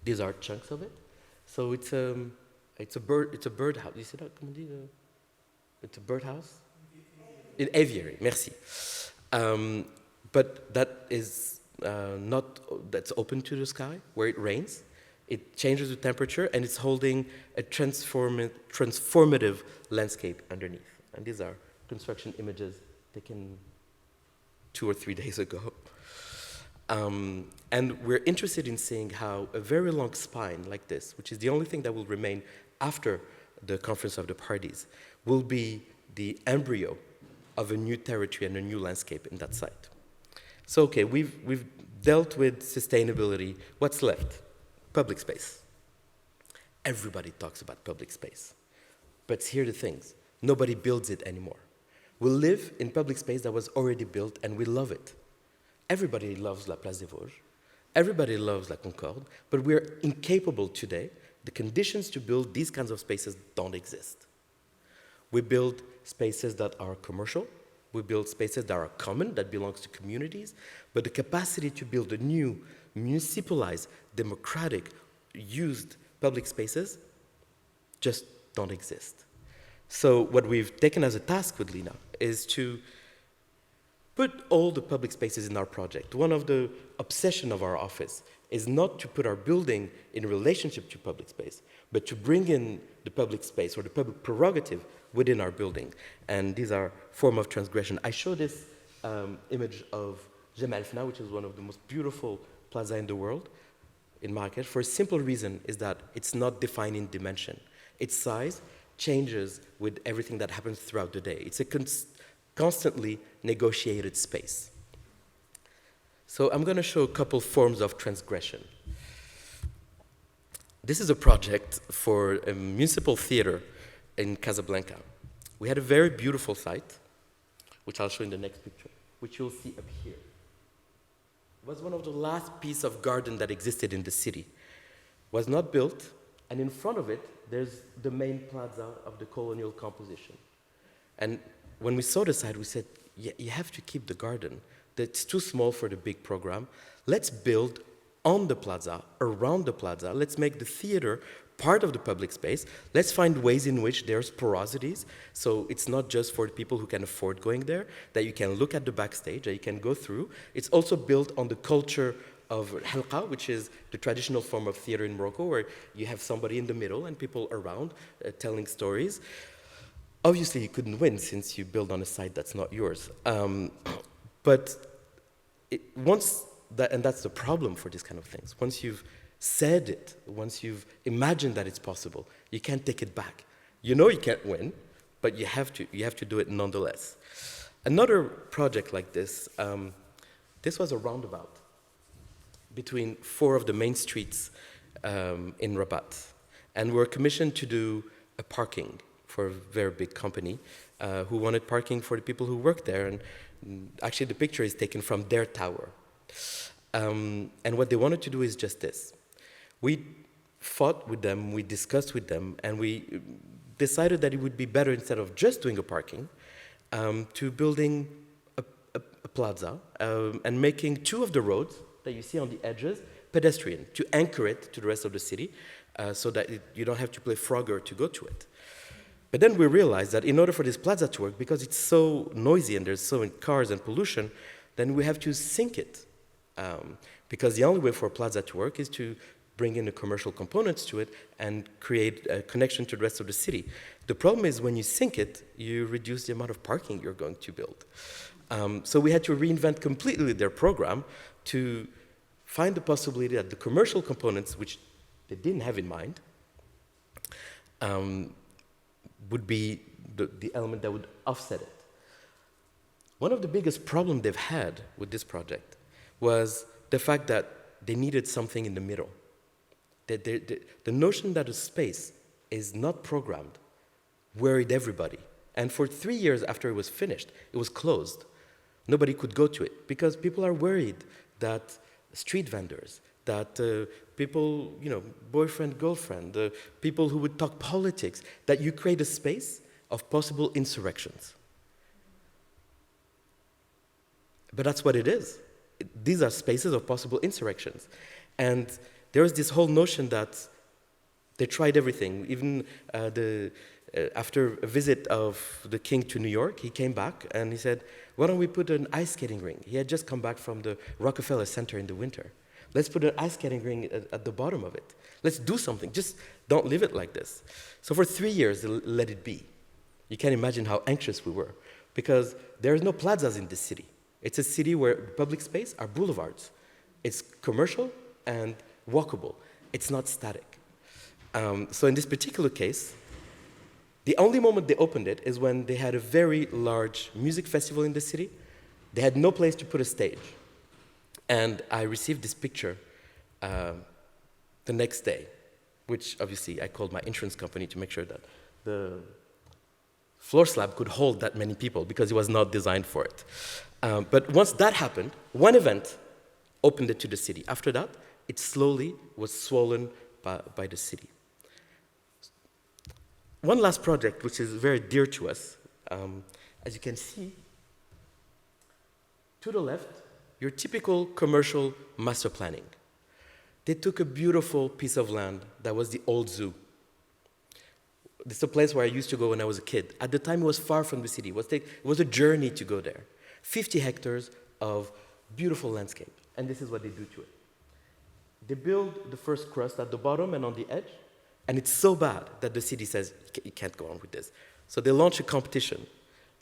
These are chunks of it. So it's a birdhouse. You see that? It's a birdhouse. An aviary. Merci. But that is not that's open to the sky, where it rains. It changes the temperature, and it's holding a transformative landscape underneath. And these are construction images taken 2 or 3 days ago. And we're interested in seeing how a very long spine like this, which is the only thing that will remain after the Conference of the Parties, will be the embryo of a new territory and a new landscape in that site. So, okay, we've dealt with sustainability. What's left? Public space. Everybody talks about public space. But here are the things. Nobody builds it anymore. We live in public space that was already built, and we love it. Everybody loves La Place des Vosges. Everybody loves La Concorde, but we're incapable today. The conditions to build these kinds of spaces don't exist. We build spaces that are commercial. We build spaces that are common, that belongs to communities, but the capacity to build a new, municipalized, democratic, used public spaces just don't exist. So what we've taken as a task with Lina is to put all the public spaces in our project. One of the obsession of our office is not to put our building in relationship to public space, but to bring in the public space or the public prerogative within our building. And these are form of transgression. I show this image of Jemaa el-Fna, which is one of the most beautiful plaza in the world, in Marrakech, for a simple reason is that it's not defined in dimension. Its size changes with everything that happens throughout the day. It's a constantly negotiated space. So I'm going to show a couple forms of transgression. This is a project for a municipal theater in Casablanca. We had a very beautiful site, which I'll show in the next picture, which you'll see up here. It was one of the last pieces of garden that existed in the city. It was not built, and in front of it, there's the main plaza of the colonial composition. And when we saw the site, we said, yeah, you have to keep the garden. That's too small for the big program. Let's build on the plaza, around the plaza. Let's make the theater part of the public space. Let's find ways in which there's porosities. So it's not just for the people who can afford going there, that you can look at the backstage, that you can go through. It's also built on the culture of halqa, which is the traditional form of theater in Morocco, where you have somebody in the middle and people around telling stories. Obviously, you couldn't win since you build on a site that's not yours. But once that, and that's the problem for these kind of things, once you've said it, once you've imagined that it's possible, you can't take it back. You know you can't win, but you have to do it nonetheless. Another project like this, this was a roundabout between 4 of the main streets in Rabat. And we're commissioned to do a parking for a very big company who wanted parking for the people who work there. And actually the picture is taken from their tower. And what they wanted to do is just this. We fought with them, we discussed with them, and we decided that it would be better, instead of just doing a parking, to building a plaza and making 2 of the roads that you see on the edges pedestrian, to anchor it to the rest of the city so that you don't have to play Frogger to go to it. But then we realized that in order for this plaza to work, because it's so noisy and there's so many cars and pollution, then we have to sync it. Because the only way for a plaza to work is to bring in the commercial components to it and create a connection to the rest of the city. The problem is when you sync it, you reduce the amount of parking you're going to build. So we had to reinvent completely their program to find the possibility that the commercial components, which they didn't have in mind, would be the element that would offset it. One of the biggest problems they've had with this project was the fact that they needed something in the middle. The notion that a space is not programmed worried everybody. And for 3 years after it was finished, it was closed. Nobody could go to it because people are worried that street vendors, that people, boyfriend, girlfriend, people who would talk politics, that you create a space of possible insurrections. But that's what it is. These are spaces of possible insurrections. And there was this whole notion that they tried everything. Even after a visit of the king to New York, he came back and he said, why don't we put an ice skating ring? He had just come back from the Rockefeller Center in the winter. Let's put an ice skating ring at the bottom of it. Let's do something. Just don't leave it like this. So for 3 years, they let it be. You can imagine how anxious we were because there's no plazas in this city. It's a city where public space are boulevards. It's commercial and walkable. It's not static. So in this particular case, the only moment they opened it is when they had a very large music festival in the city. They had no place to put a stage. And I received this picture the next day, which obviously I called my insurance company to make sure that the floor slab could hold that many people because it was not designed for it. But once that happened, one event opened it to the city. After that, it slowly was swollen by the city. One last project, which is very dear to us, as you can see, to the left, your typical commercial master planning. They took a beautiful piece of land that was the old zoo. This is a place where I used to go when I was a kid. At the time, it was far from the city. It was a journey to go there. 50 hectares of beautiful landscape. And this is what they do to it. They build the first crust at the bottom and on the edge, and it's so bad that the city says, you can't go on with this. So they launch a competition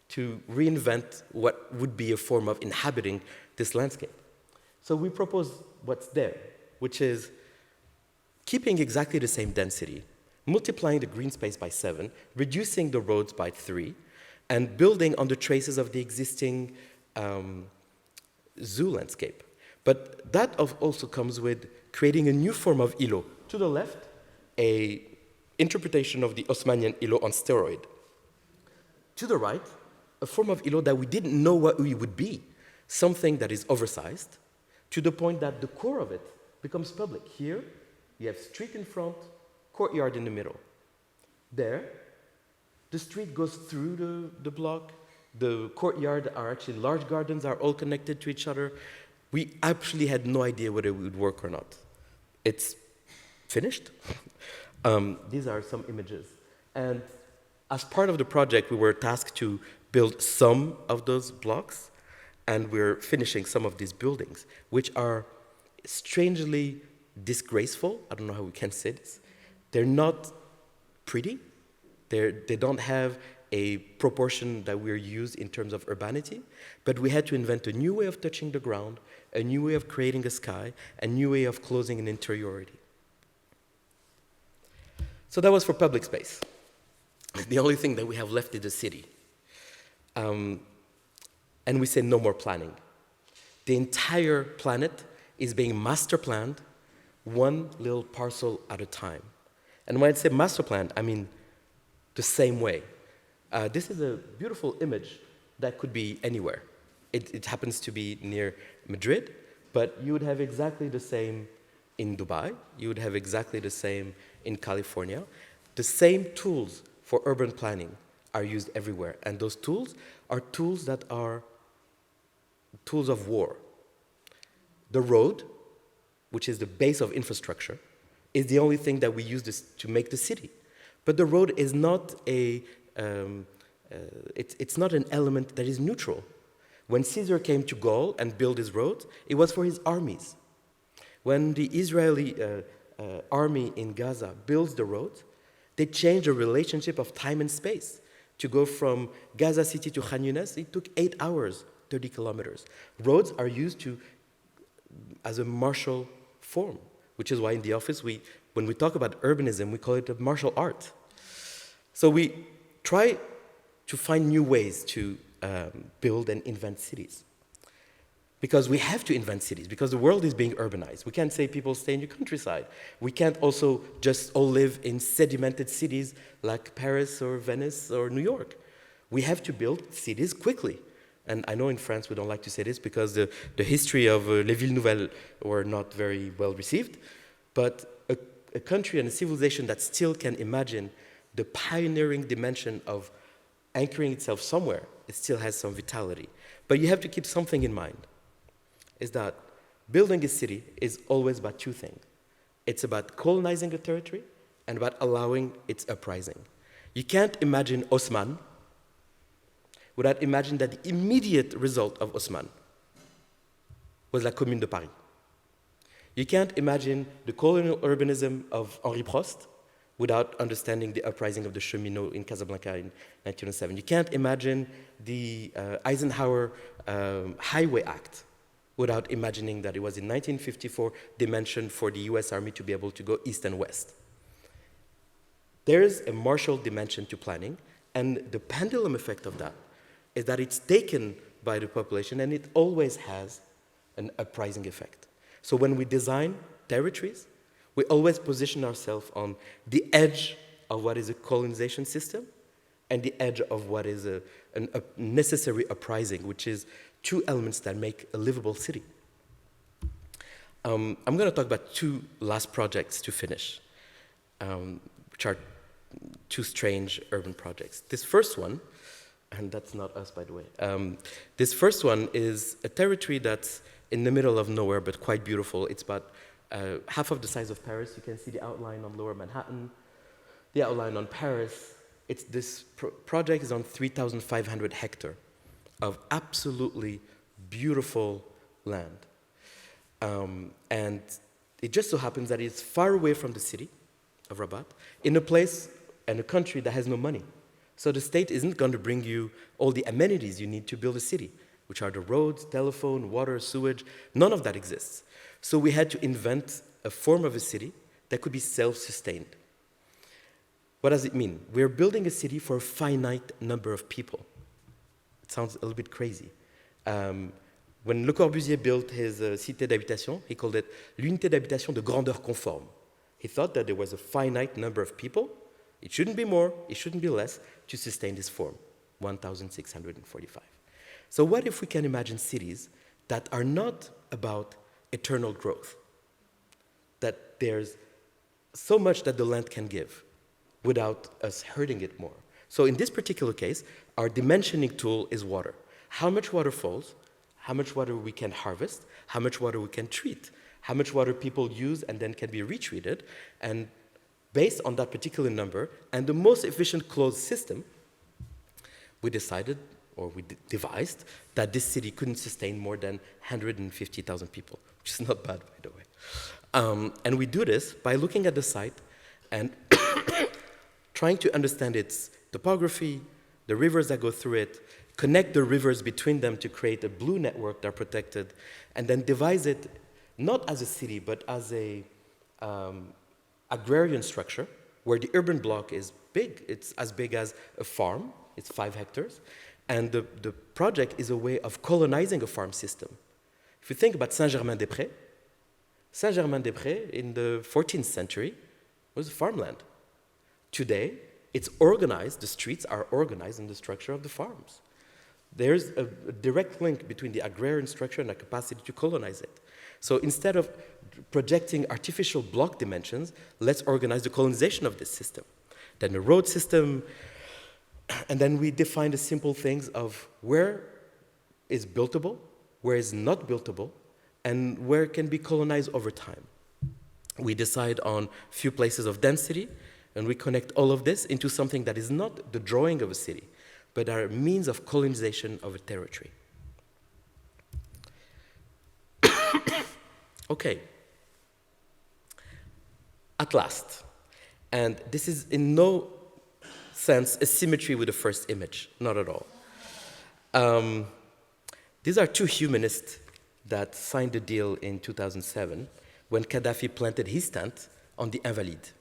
to reinvent what would be a form of inhabiting this landscape. So we propose what's there, which is keeping exactly the same density, multiplying the green space by 7, reducing the roads by 3, and building on the traces of the existing zoo landscape. But that also comes with creating a new form of îlot. To the left, an interpretation of the Osmanian îlot on steroid. To the right, a form of îlot that we didn't know what it would be, something that is oversized, to the point that the core of it becomes public. Here, you have street in front, courtyard in the middle. There, the street goes through the block. The courtyard are actually large gardens, are all connected to each other. We actually had no idea whether it would work or not. It's finished. These are some images. And as part of the project, we were tasked to build some of those blocks, and we're finishing some of these buildings, which are strangely disgraceful. I don't know how we can say this. They're not pretty. They don't have a proportion that we're used in terms of urbanity, but we had to invent a new way of touching the ground, a new way of creating a sky, a new way of closing an interiority. So that was for public space. The only thing that we have left is the city. And we say no more planning. The entire planet is being master planned, one little parcel at a time. And when I say master planned, I mean the same way. This is a beautiful image that could be anywhere. It happens to be near Madrid, but you would have exactly the same in Dubai. You would have exactly the same in California. The same tools for urban planning are used everywhere. And those tools are tools that are tools of war. The road, which is the base of infrastructure, is the only thing that we use to make the city. But the road is not it's not an element that is neutral. When Caesar came to Gaul and built his roads, it was for his armies. When the Israeli army in Gaza builds the roads, they change the relationship of time and space. To go from Gaza City to Khan Yunis, it took 8 hours, 30 kilometers. Roads are used as a martial form, which is why in the office, when we talk about urbanism, we call it a martial art. So we try to find new ways to build and invent cities. Because we have to invent cities, because the world is being urbanized. We can't say people stay in the countryside. We can't also just all live in sedimented cities like Paris or Venice or New York. We have to build cities quickly. And I know in France we don't like to say this because the history of les villes nouvelles were not very well received. But a country and a civilization that still can imagine the pioneering dimension of anchoring itself somewhere, it still has some vitality. But you have to keep something in mind, is that building a city is always about two things. It's about colonizing a territory and about allowing its uprising. You can't imagine Osman without imagining that the immediate result of Osman was la Commune de Paris. You can't imagine the colonial urbanism of Henri Prost without understanding the uprising of the cheminots in Casablanca in 1907. You can't imagine the Eisenhower Highway Act without imagining that it was in 1954 dimension for the US Army to be able to go east and west. There is a Marshall dimension to planning, and the pendulum effect of that is that it's taken by the population and it always has an uprising effect. So when we design territories, we always position ourselves on the edge of what is a colonization system and the edge of what is a necessary uprising, which is two elements that make a livable city. I'm going to talk about two last projects to finish, which are two strange urban projects. This first one, and that's not us, by the way, this first one is a territory that's in the middle of nowhere, but quite beautiful. It's about half of the size of Paris. You can see the outline on Lower Manhattan, the outline on Paris. This project is on 3,500 hectares of absolutely beautiful land. And it just so happens that it's far away from the city of Rabat, in a place and a country that has no money. So the state isn't going to bring you all the amenities you need to build a city, which are the roads, telephone, water, sewage. None of that exists. So we had to invent a form of a city that could be self-sustained. What does it mean? We're building a city for a finite number of people. It sounds a little bit crazy. When Le Corbusier built his cité d'habitation, he called it l'unité d'habitation de grandeur conforme. He thought that there was a finite number of people. It shouldn't be more, it shouldn't be less, to sustain this form, 1,645. So what if we can imagine cities that are not about eternal growth, that there's so much that the land can give without us hurting it more? So in this particular case, our dimensioning tool is water. How much water falls, how much water we can harvest, how much water we can treat, how much water people use and then can be retreated, and based on that particular number and the most efficient closed system, we decided, or we devised, that this city couldn't sustain more than 150,000 people, which is not bad, by the way. And we do this by looking at the site and trying to understand its topography, the rivers that go through it, connect the rivers between them to create a blue network that are protected, and then devise it not as a city, but as a agrarian structure, where the urban block is big. It's as big as a farm. It's 5 hectares. And the project is a way of colonizing a farm system. If you think about Saint-Germain-des-Prés in the 14th century was farmland. Today, it's organized, the streets are organized in the structure of the farms. There's a direct link between the agrarian structure and the capacity to colonize it. So instead of projecting artificial block dimensions, let's organize the colonization of this system. Then the road system, and then we define the simple things of where is buildable, where is not buildable, and where can be colonized over time. We decide on few places of density, and we connect all of this into something that is not the drawing of a city, but are means of colonization of a territory. Okay. At last, and this is in no sense a symmetry with the first image, not at all. These are two humanists that signed a deal in 2007 when Gaddafi planted his tent on the Invalides.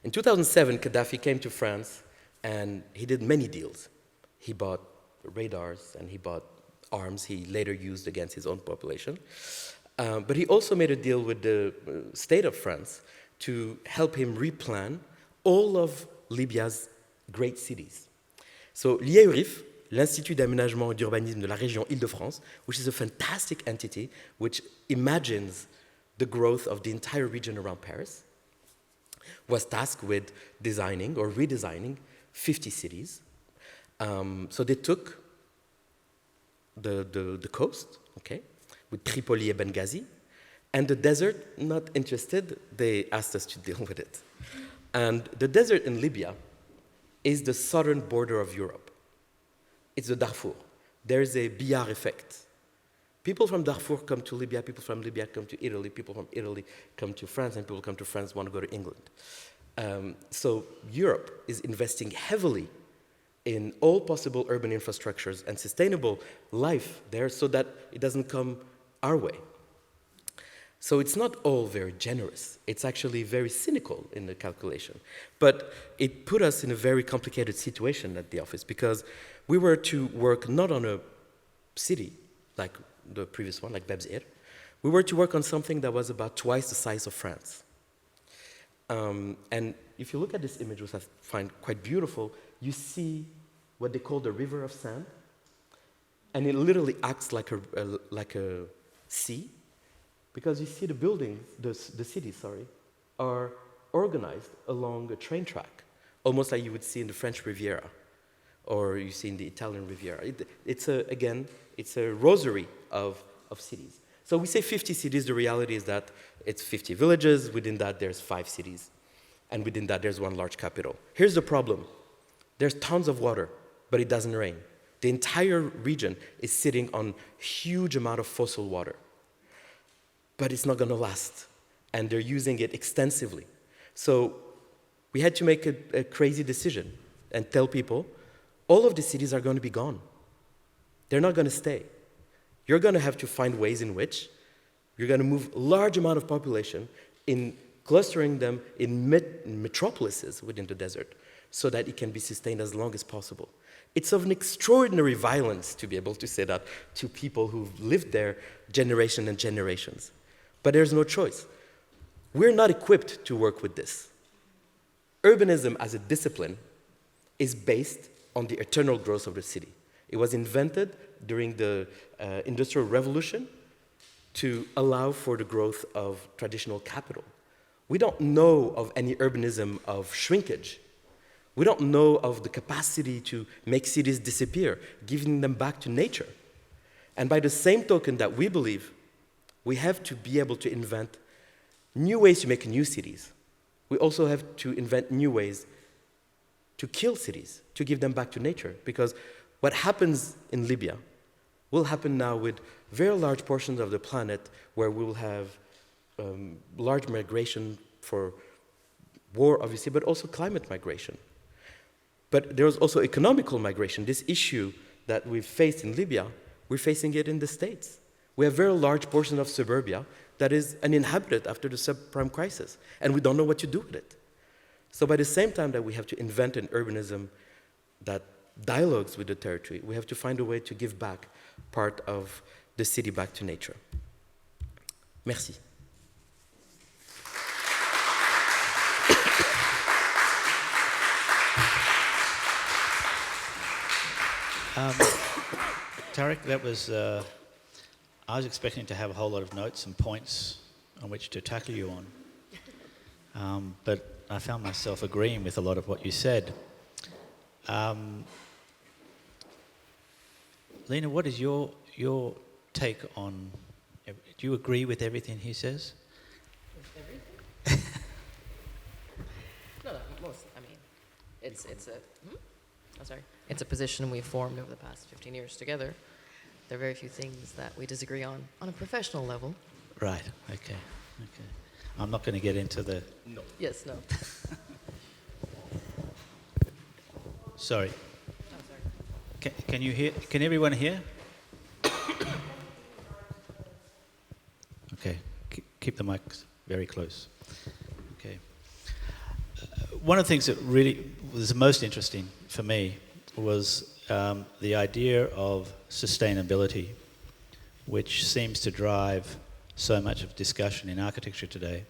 In 2007, Gaddafi came to France and he did many deals. He bought radars and he bought arms he later used against his own population. But he also made a deal with the state of France to help him replan all of Libya's great cities. So l'IAURIF, l'Institut d'aménagement et d'urbanisme de la région Île-de-France, which is a fantastic entity which imagines the growth of the entire region around Paris, was tasked with designing or redesigning 50 cities. So they took the coast, okay, with Tripoli and Benghazi, and the desert, not interested, they asked us to deal with it. And the desert in Libya is the southern border of Europe. It's the Darfur. There's a Billard effect. People from Darfur come to Libya, people from Libya come to Italy, people from Italy come to France, and people come to France want to go to England. So Europe is investing heavily in all possible urban infrastructures and sustainable life there so that it doesn't come our way. So it's not all very generous. It's actually very cynical in the calculation. But it put us in a very complicated situation at the office because we were to work not on a city like the previous one, like Bebzir. We were to work on something that was about twice the size of France. And if you look at this image, which I find quite beautiful, you see what they call the river of sand. And it literally acts like a sea, because you see the buildings, the cities, are organized along a train track, almost like you would see in the French Riviera, or you see in the Italian Riviera. It's a rosary of cities. So we say 50 cities, the reality is that it's 50 villages, within that there's 5 cities, and within that there's one large capital. Here's the problem. There's tons of water, but it doesn't rain. The entire region is sitting on huge amount of fossil water. But it's not gonna last, and they're using it extensively. So we had to make a crazy decision and tell people, all of the cities are gonna be gone. They're not gonna stay. You're gonna have to find ways in which you're gonna move a large amount of population in clustering them in metropolises within the desert so that it can be sustained as long as possible. It's of an extraordinary violence to be able to say that to people who've lived there generation and generations. But there's no choice. We're not equipped to work with this. Urbanism as a discipline is based on the eternal growth of the city. It was invented during the Industrial Revolution to allow for the growth of traditional capital. We don't know of any urbanism of shrinkage. We don't know of the capacity to make cities disappear, giving them back to nature. And by the same token that we believe we have to be able to invent new ways to make new cities, we also have to invent new ways to kill cities, to give them back to nature. Because what happens in Libya will happen now with very large portions of the planet where we will have large migration for war, obviously, but also climate migration. But there's also economical migration. This issue that we've faced in Libya, we're facing it in the States. We have very large portion of suburbia that is uninhabited after the subprime crisis, and we don't know what to do with it. So by the same time that we have to invent an urbanism that dialogues with the territory, we have to find a way to give back part of the city back to nature. Merci. Tarik, that was, I was expecting to have a whole lot of notes and points on which to tackle you on. But I found myself agreeing with a lot of what you said. Lina, what is your take on, do you agree with everything he says? With everything? No, most, I mean, it's a position we've formed over the past 15 years together. There are very few things that we disagree on a professional level. Right, okay. I'm not going to get into the... No. Yes, no. Sorry. Oh, sorry. Can you hear? Can everyone hear? Okay, keep the mics very close. Okay. One of the things that really was the most interesting for me was the idea of sustainability, which seems to drive so much of discussion in architecture today,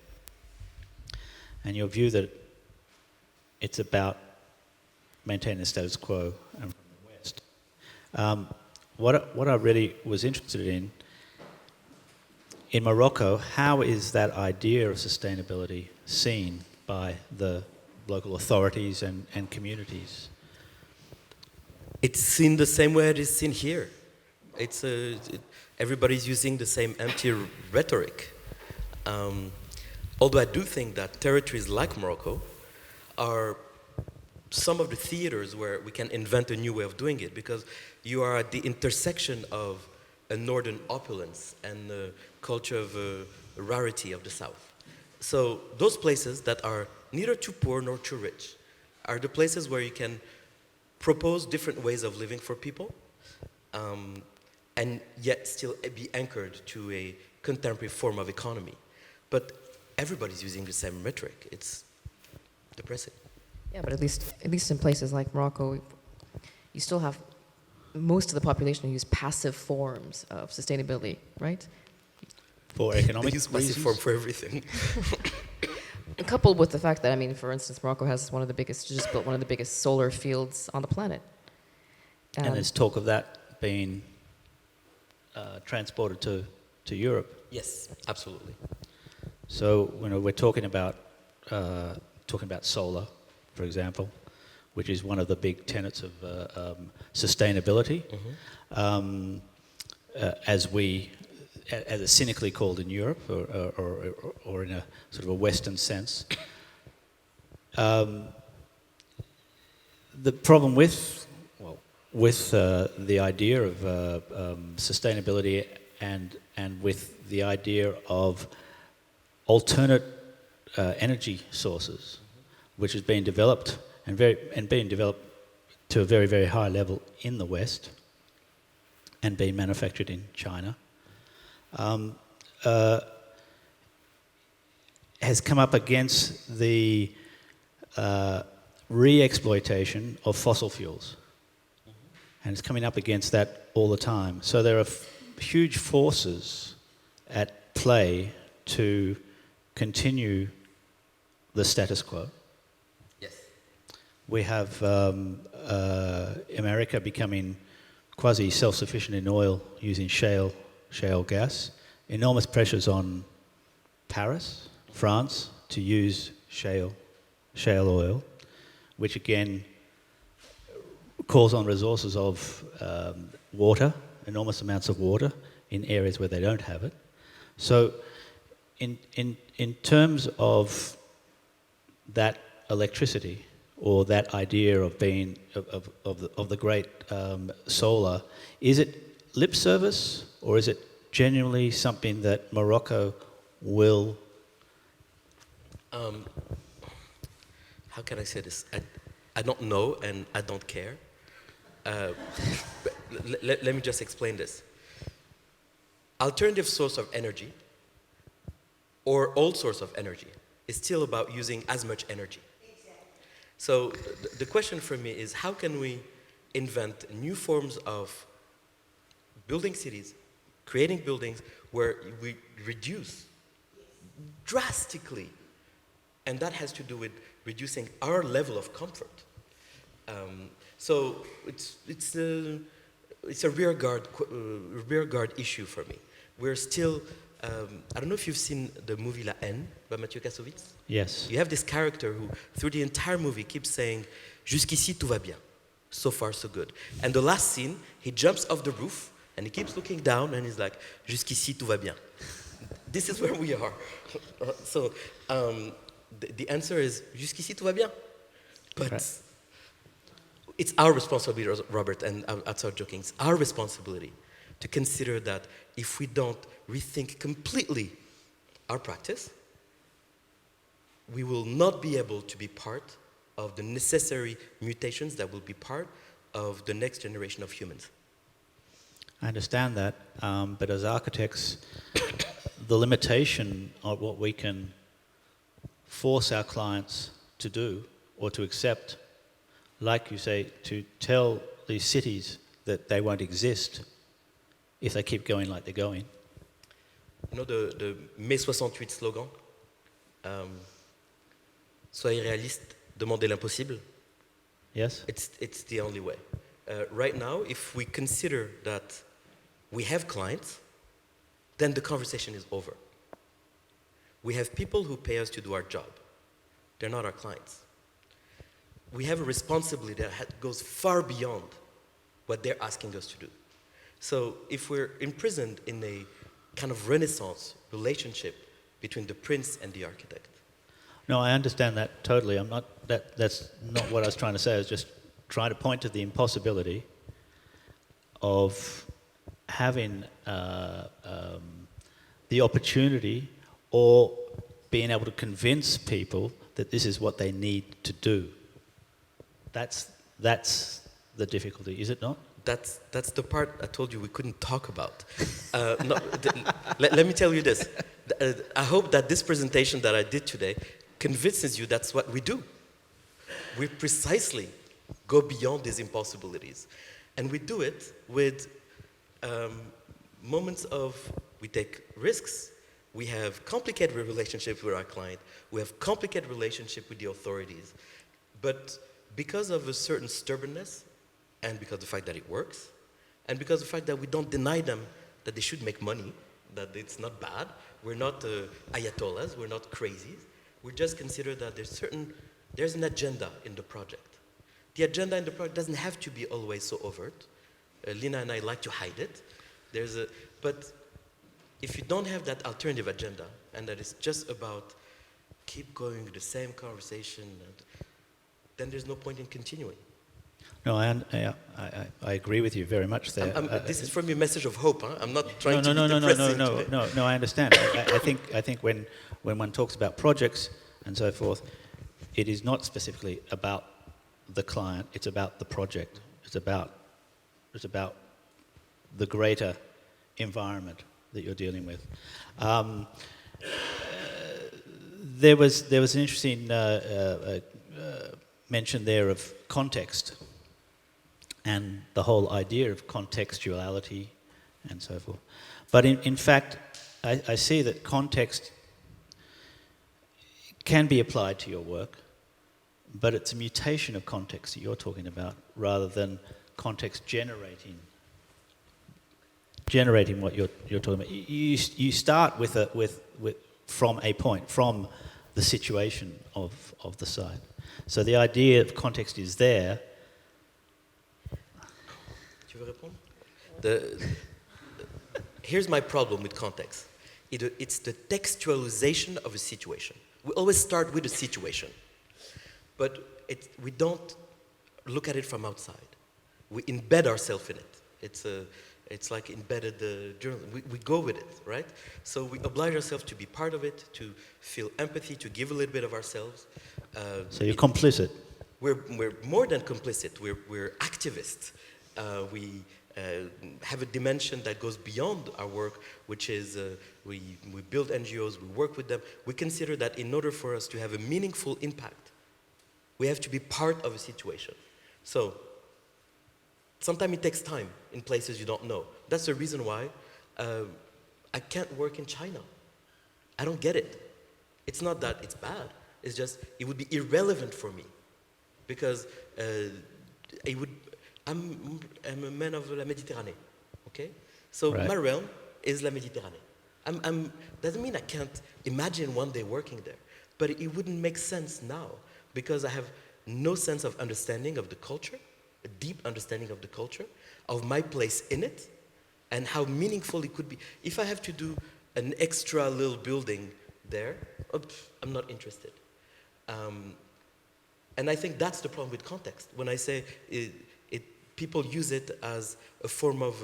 and your view that it's about maintaining the status quo and from the West. What I really was interested in Morocco, how is that idea of sustainability seen by the local authorities and communities? It's seen the same way it is seen here. Everybody's using the same empty rhetoric. Although I do think that territories like Morocco are some of the theaters where we can invent a new way of doing it, because you are at the intersection of a northern opulence and the culture of rarity of the south. So those places that are neither too poor nor too rich are the places where you can propose different ways of living for people, and yet still be anchored to a contemporary form of economy. But everybody's using the same metric. It's depressing. Yeah, but at least in places like Morocco, you still have most of the population who use passive forms of sustainability, right? For economic They use passive reasons. form for everything. Coupled with the fact that, I mean, for instance, Morocco has just built one of the biggest solar fields on the planet. And there's talk of that being transported to Europe. Yes, absolutely. So we're talking about solar, for example, which is one of the big tenets of sustainability, as it's cynically called in Europe, or in a sort of a Western sense. The problem with the idea of sustainability and with the idea of alternate energy sources, which is being developed and being developed to a very, very high level in the West and being manufactured in China, has come up against the re-exploitation of fossil fuels. And it's coming up against that all the time. So there are huge forces at play to continue the status quo. Yes. We have America becoming quasi-self-sufficient in oil using shale gas. Enormous pressures on Paris, France, to use shale oil, which again calls on resources of water, enormous amounts of water in areas where they don't have it. So in terms of that electricity, or that idea of being of the great solar, is it lip service, or is it genuinely something that Morocco will? How can I say this? I don't know and I don't care. But let me just explain this. Alternative source of energy, or all source of energy, is still about using as much energy. So the question for me is, how can we invent new forms of building cities, creating buildings where we reduce drastically, and that has to do with reducing our level of comfort. So it's a rear guard issue for me. We're still, I don't know if you've seen the movie La Haine by Mathieu Kassovitz. Yes. You have this character who, through the entire movie, keeps saying, "Jusqu'ici tout va bien." So far, so good. And the last scene, he jumps off the roof and he keeps looking down and he's like, "Jusqu'ici tout va bien." This is where we are. So the answer is, "Jusqu'ici tout va bien." But Right. it's our responsibility, Robert, and I'll start joking, it's our responsibility to consider that if we don't rethink completely our practice, we will not be able to be part of the necessary mutations that will be part of the next generation of humans. I understand that, but as architects, the limitation of what we can force our clients to do or to accept, like you say, to tell these cities that they won't exist if they keep going like they're going. You know the Mai 68 slogan? Soyez réaliste, demandez l'impossible. Yes? It's the only way. Right now, if we consider that we have clients, then the conversation is over. We have people who pay us to do our job. They're not our clients. We have a responsibility that goes far beyond what they're asking us to do. So if we're imprisoned in a kind of Renaissance relationship between the prince and the architect, No, I understand that totally. I'm not that's not what I was trying to say. I was just trying to point to the impossibility of having the opportunity or being able to convince people that this is what they need to do. That's the difficulty, is it not? That's the part I told you we couldn't talk about. Let me tell you this. I hope that this presentation that I did today convinces you that's what we do. We precisely go beyond these impossibilities. And we do it with moments of, we take risks, we have complicated relationships with our client, we have complicated relationship with the authorities. But because of a certain stubbornness, and because of the fact that it works, and because of the fact that we don't deny them that they should make money, that it's not bad, we're not ayatollahs, we're not crazies, we just consider that there's an agenda in the project. The agenda in the project doesn't have to be always so overt. Lina and I like to hide it. But if you don't have that alternative agenda, and that it's just about keep going with the same conversation, then there's no point in continuing. No, I agree with you very much there. This is from your message of hope. Huh? I'm not trying to no, be depressing today. no. I understand. I think when one talks about projects and so forth, it is not specifically about the client. It's about the project. It's about the greater environment that you're dealing with. There was an interesting mention there of context and the whole idea of contextuality and so forth. But in fact, I see that context can be applied to your work, but it's a mutation of context that you're talking about rather than context generating what you're talking about. You start from a point, from the situation of the site. So the idea of context is there. Tu veux répondre? Here's my problem with context. It's the textualization of a situation. We always start with a situation, but we don't look at it from outside. We embed ourselves in it. It's like embedded journal. We go with it, right? So we oblige ourselves to be part of it, to feel empathy, to give a little bit of ourselves. So you're complicit. We're more than complicit. We're activists. We have a dimension that goes beyond our work, which is we build NGOs, we work with them. We consider that in order for us to have a meaningful impact, we have to be part of a situation. So sometimes it takes time in places you don't know. That's the reason why I can't work in China. I don't get it. It's not that it's bad. It's just it would be irrelevant for me because I'm a man of la Méditerranée, okay? So right. My realm is la Méditerranée. Doesn't mean I can't imagine one day working there, but it wouldn't make sense now because I have no sense of understanding of the culture, a deep understanding of the culture, of my place in it, and how meaningful it could be. If I have to do an extra little building there, I'm not interested. And I think that's the problem with context. When I say people use it as a form of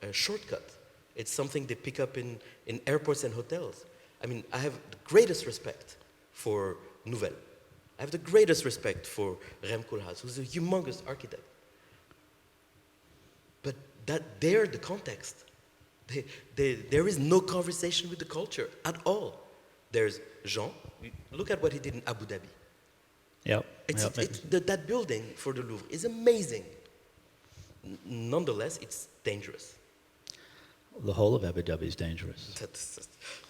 a shortcut. It's something they pick up in airports and hotels. I mean, I have the greatest respect for Nouvelle. I have the greatest respect for Rem Koolhaas, who's a humongous architect. But they're the context. There is no conversation with the culture at all. There's Jean. Look at what he did in Abu Dhabi. Yep. That building for the Louvre is amazing. Nonetheless, it's dangerous. The whole of Abu Dhabi is dangerous.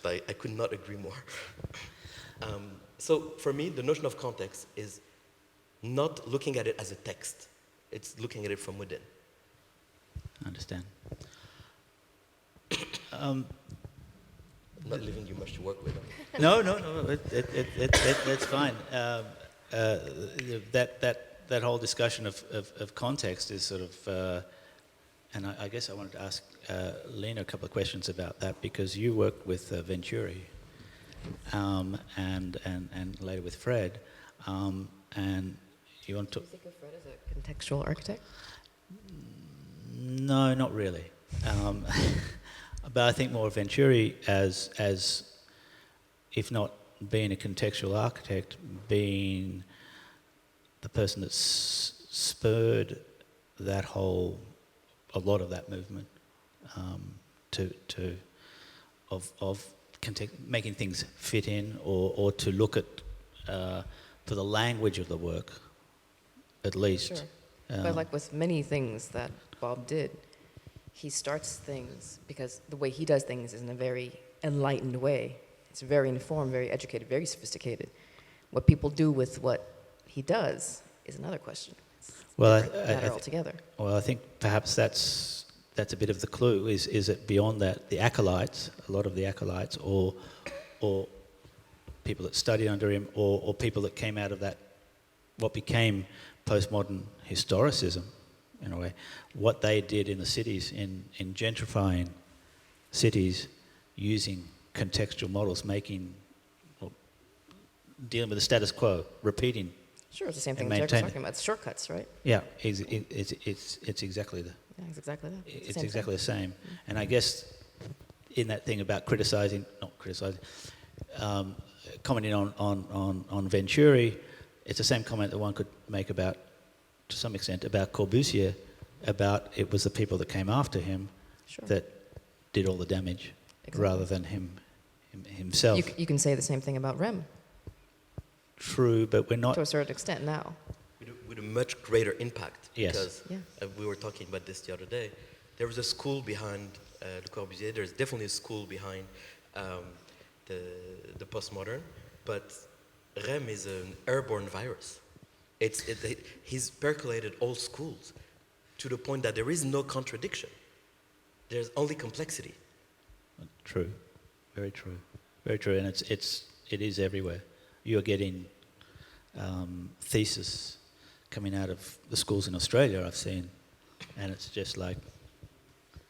I could not agree more. So for me, the notion of context is not looking at it as a text. It's looking at it from within. I understand. Not leaving you much to work with. No, it's fine. That whole discussion of context is sort of, and I guess I wanted to ask Lina a couple of questions about that because you worked with Venturi, and later with Fred. And you want to? Do you think of Fred as a contextual architect? No, not really. Um, but I think more Venturi as if not being a contextual architect, being the person that spurred a lot of that movement making things fit in, or to look at for the language of the work, at least. Sure. But like with many things that Bob did, he starts things because the way he does things is in a very enlightened way. It's very informed, very educated, very sophisticated. What people do with what he does is another question. It's Well, matter altogether. Well, I think perhaps that's a bit of the clue. Is it beyond that? The acolytes, a lot of the acolytes, or people that studied under him, or people that came out of that, what became postmodern historicism, in a way, what they did in the cities, in gentrifying cities, using contextual models, dealing with the status quo, repeating. Sure, it's the same thing and Tarik was maintain talking about. It's shortcuts, right? Yeah, it's exactly the. Yeah, it's exactly that. It's exactly the same. And I guess in that thing about commenting on Venturi, it's the same comment that one could make about, to some extent, about Corbusier, about it was the people that came after him Sure. that did all the damage, Exactly. rather than himself. You can say the same thing about Rem True, but we're not. to a certain extent now. With a much greater impact. Yes. Because Yeah. we were talking about this the other day. There was a school behind Le Corbusier. There's definitely a school behind the postmodern. But Rem is an airborne virus. He's percolated all schools to the point that there is no contradiction. There's only complexity. True, very true, very true, and it is everywhere. You're getting thesis coming out of the schools in Australia, I've seen, and it's just like,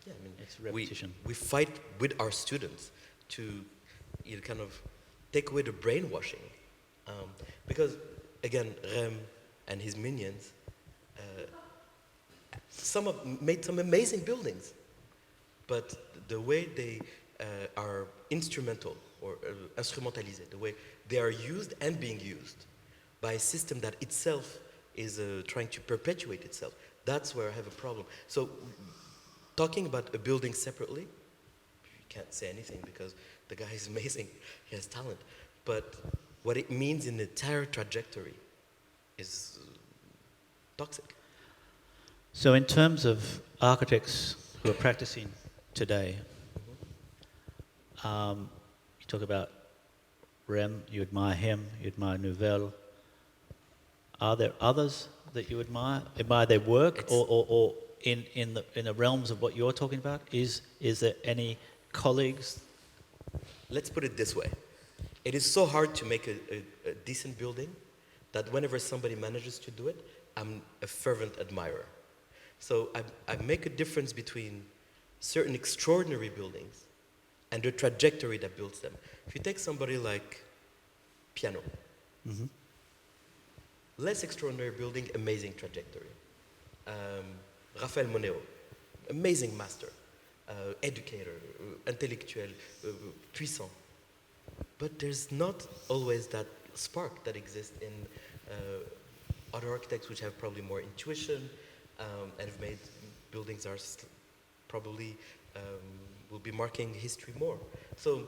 Yeah, I mean, it's repetition. we fight with our students to kind of take away the brainwashing, because again, Rem and his minions, made some amazing buildings, but the way they are instrumental or instrumentalisé, the way they are used and being used by a system that itself is trying to perpetuate itself. That's where I have a problem. So talking about a building separately, you can't say anything because the guy is amazing, he has talent. But what it means in the entire trajectory is toxic. So in terms of architects who are practicing today, you talk about Rem, you admire him, you admire Nouvelle. Are there others that you admire their work, or in the realms of what you're talking about? Is there any colleagues? Let's put it this way. It is so hard to make a decent building that whenever somebody manages to do it, I'm a fervent admirer. So I make a difference between certain extraordinary buildings and the trajectory that builds them. If you take somebody like Piano, less extraordinary building, amazing trajectory. Raphael Moneo, amazing master, educator, intellectual, puissant. But there's not always that spark that exists in other architects which have probably more intuition and have made buildings are probably will be marking history more. So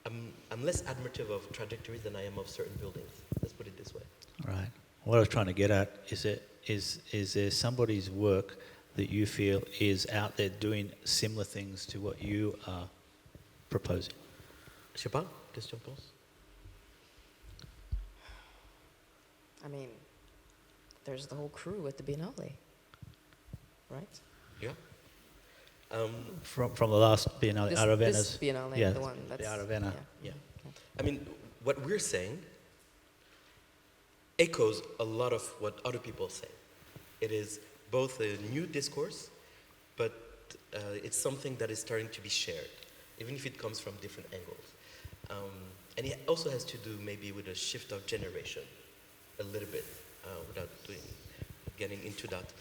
I'm less admirative of trajectories than I am of certain buildings. Let's put it this way. Right. What I was trying to get at is there somebody's work that you feel is out there doing similar things to what you are proposing? Je sais pas, qu'est-ce que tu en penses? I mean, there's the whole crew at the Biennale, right? Yeah. From the last Biennale, This Biennale, yeah, the one that's... the Aravena. Yeah. I mean, what we're saying echoes a lot of what other people say. It is both a new discourse, but it's something that is starting to be shared, even if it comes from different angles. And it also has to do maybe with a shift of generation, a little bit, without getting into that.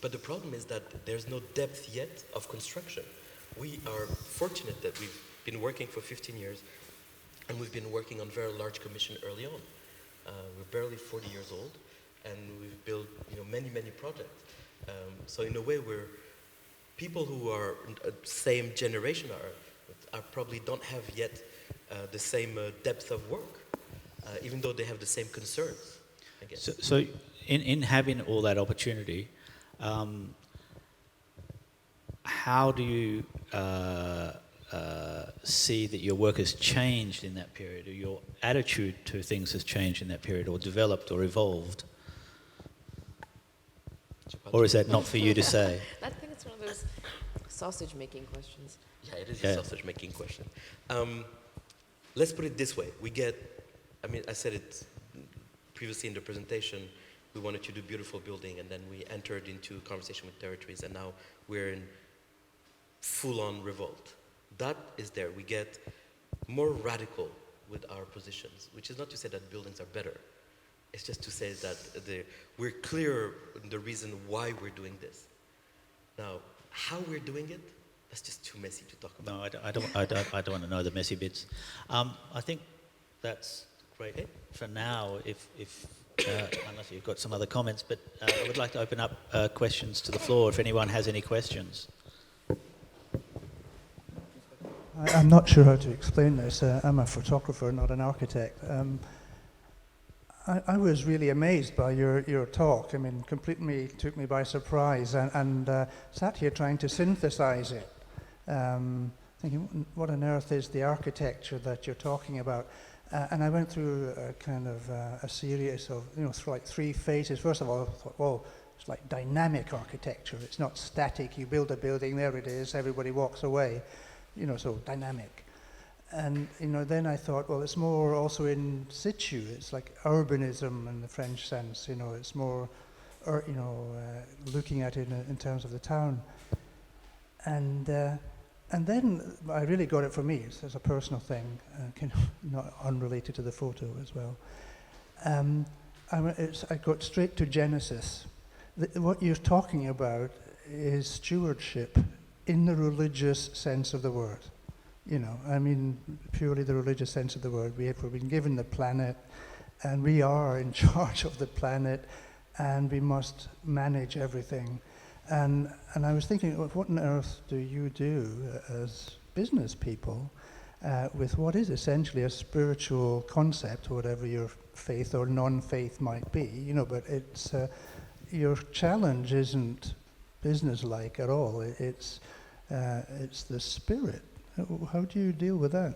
But the problem is that there's no depth yet of construction. We are fortunate that we've been working for 15 years, and we've been working on very large commission early on. We're barely 40 years old, and we've built many, many projects. So in a way, we're people who are same generation are probably don't have yet the same depth of work, even though they have the same concerns, I guess. So in having all that opportunity, how do you see that your work has changed in that period, or your attitude to things has changed in that period, or developed or evolved? Or is that not for you to say? I think it's one of those sausage-making questions. Yeah, it is a sausage-making question. Let's put it this way. I said it previously in the presentation, we wanted to do beautiful building, and then we entered into conversation with territories, and now we're in full-on revolt. That is there. We get more radical with our positions, which is not to say that buildings are better. It's just to say that we're clear in the reason why we're doing this. Now, how we're doing it, that's just too messy to talk about. No, I don't want to know the messy bits. I think that's great for now, if unless you've got some other comments, but I would like to open up questions to the floor if anyone has any questions. I'm not sure how to explain this. I'm a photographer, not an architect. I was really amazed by your talk. I mean, completely took me by surprise, and sat here trying to synthesize it, thinking, what on earth is the architecture that you're talking about? And I went through a kind of a series of, like 3 phases. First of all, I thought, well, it's like dynamic architecture. It's not static. You build a building, there it is, everybody walks away. So dynamic. And, then I thought, well, it's more also in situ. It's like urbanism in the French sense, it's more, looking at it in terms of the town. And then I really got it for me. It's a personal thing, not unrelated to the photo as well. I got straight to Genesis. What you're talking about is stewardship in the religious sense of the word. Purely the religious sense of the word. We've been given the planet, and we are in charge of the planet, and we must manage everything. And I was thinking, what on earth do you do as business people with what is essentially a spiritual concept, whatever your faith or non-faith might be, but it's your challenge isn't business-like at all. It's the spirit. How do you deal with that?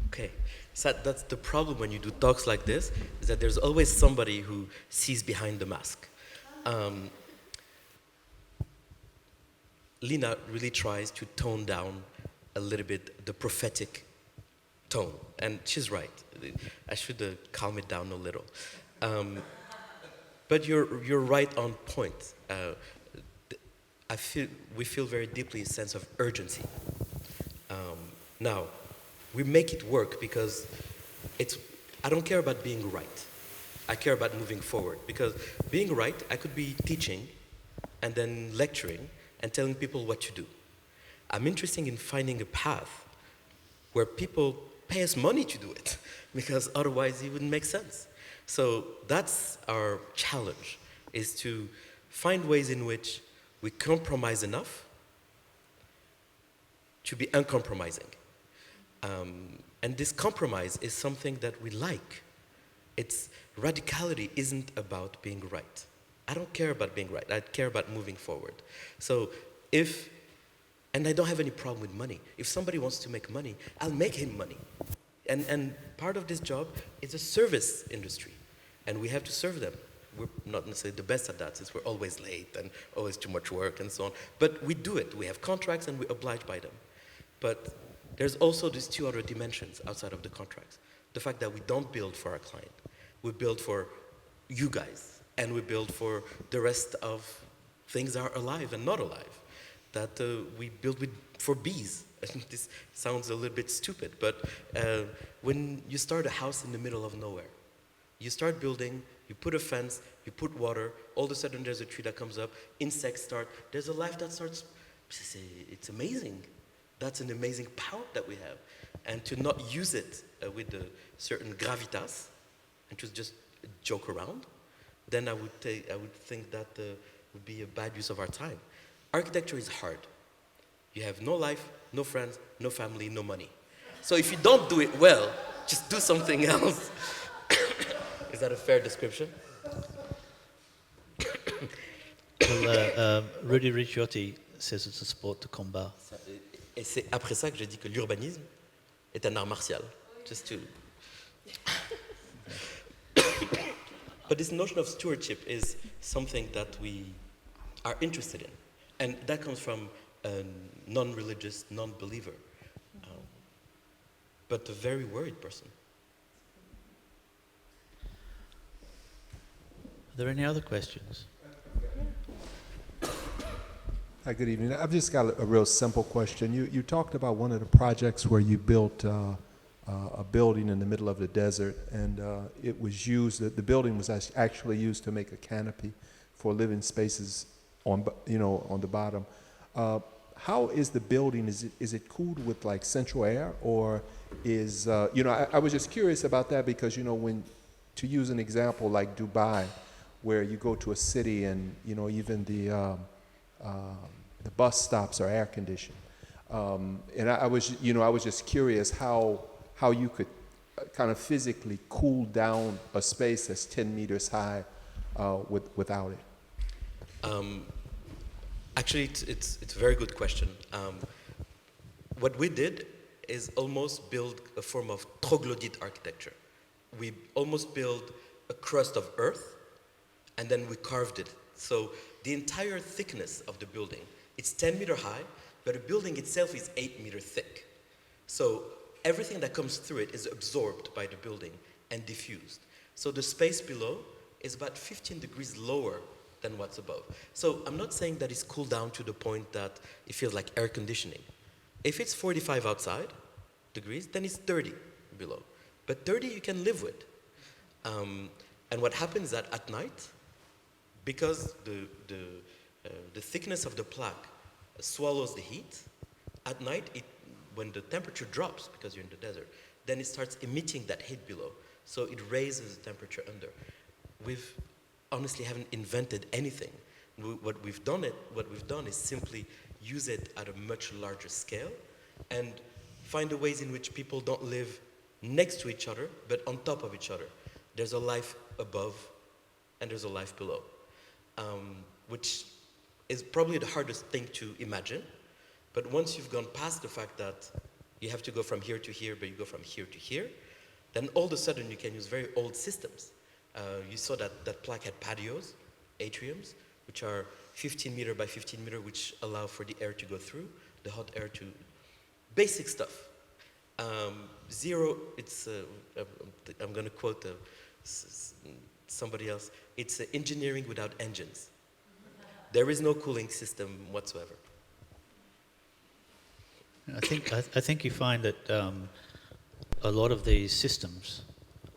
Okay, so that's the problem when you do talks like this, is that there's always somebody who sees behind the mask. Lina really tries to tone down a little bit the prophetic tone, and she's right. I should calm it down a little. But you're right on point. We feel very deeply a sense of urgency. Now, we make it work because I don't care about being right. I care about moving forward, because being right, I could be teaching and then lecturing and telling people what to do. I'm interested in finding a path where people pay us money to do it, because otherwise it wouldn't make sense. So that's our challenge, is to find ways in which we compromise enough to be uncompromising. And this compromise is something that we like. Radicality isn't about being right. I don't care about being right. I care about moving forward. So and I don't have any problem with money. If somebody wants to make money, I'll make him money. And part of this job is a service industry, and we have to serve them. We're not necessarily the best at that, since we're always late and always too much work and so on. But we do it. We have contracts and we oblige by them. But there's also these 2 other dimensions outside of the contracts. The fact that we don't build for our client. We build for you guys, and we build for the rest of things that are alive and not alive. That we build for bees, this sounds a little bit stupid, but when you start a house in the middle of nowhere, you start building, you put a fence, you put water, all of a sudden there's a tree that comes up, insects start, there's a life that starts, it's amazing. That's an amazing power that we have. And to not use it with a certain gravitas, and to just joke around, then I would think that would be a bad use of our time. Architecture is hard. You have no life, no friends, no family, no money. So if you don't do it well, just do something else. Is that a fair description? Well, Rudy Ricciotti says it's a sport de combat. Et c'est après ça que j'ai dit que l'urbanisme est un art martial. Just to... But this notion of stewardship is something that we are interested in. And that comes from a non-religious, non-believer, but a very worried person. Are there any other questions? Hi, good evening. I've just got a real simple question. You talked about one of the projects where you built a building in the middle of the desert, and it was used. The building was actually used to make a canopy for living spaces on the bottom. How is the building? Is it cooled with like central air, or is I was just curious about that because when to use an example like Dubai, where you go to a city and even the bus stops are air conditioned, and I was just curious how you could kind of physically cool down a space that's 10 meters high without it. Actually, it's a very good question. What we did is almost build a form of troglodyte architecture. We almost built a crust of earth, and then we carved it. So the entire thickness of the building, it's 10 meter high, but the building itself is 8 meter thick. So everything that comes through it is absorbed by the building and diffused. So the space below is about 15 degrees lower than what's above. So I'm not saying that it's cooled down to the point that it feels like air conditioning. If it's 45 outside degrees, then it's 30 below. But 30 you can live with. And what happens is that at night, because the thickness of the plaque swallows the heat, at night, when the temperature drops, because you're in the desert, then it starts emitting that heat below. So it raises the temperature under. We've honestly haven't invented anything. What we've done is simply use it at a much larger scale and find the ways in which people don't live next to each other, but on top of each other. There's a life above and there's a life below, which is probably the hardest thing to imagine. But once you've gone past the fact that you have to go from here to here, but you go from here to here, then all of a sudden you can use very old systems. You saw that plaque had patios, atriums, which are 15 meter by 15 meter, which allow for the air to go through, the hot air to, basic stuff. Zero, it's, I'm going to quote somebody else, it's engineering without engines. There is no cooling system whatsoever. I think you find that a lot of these systems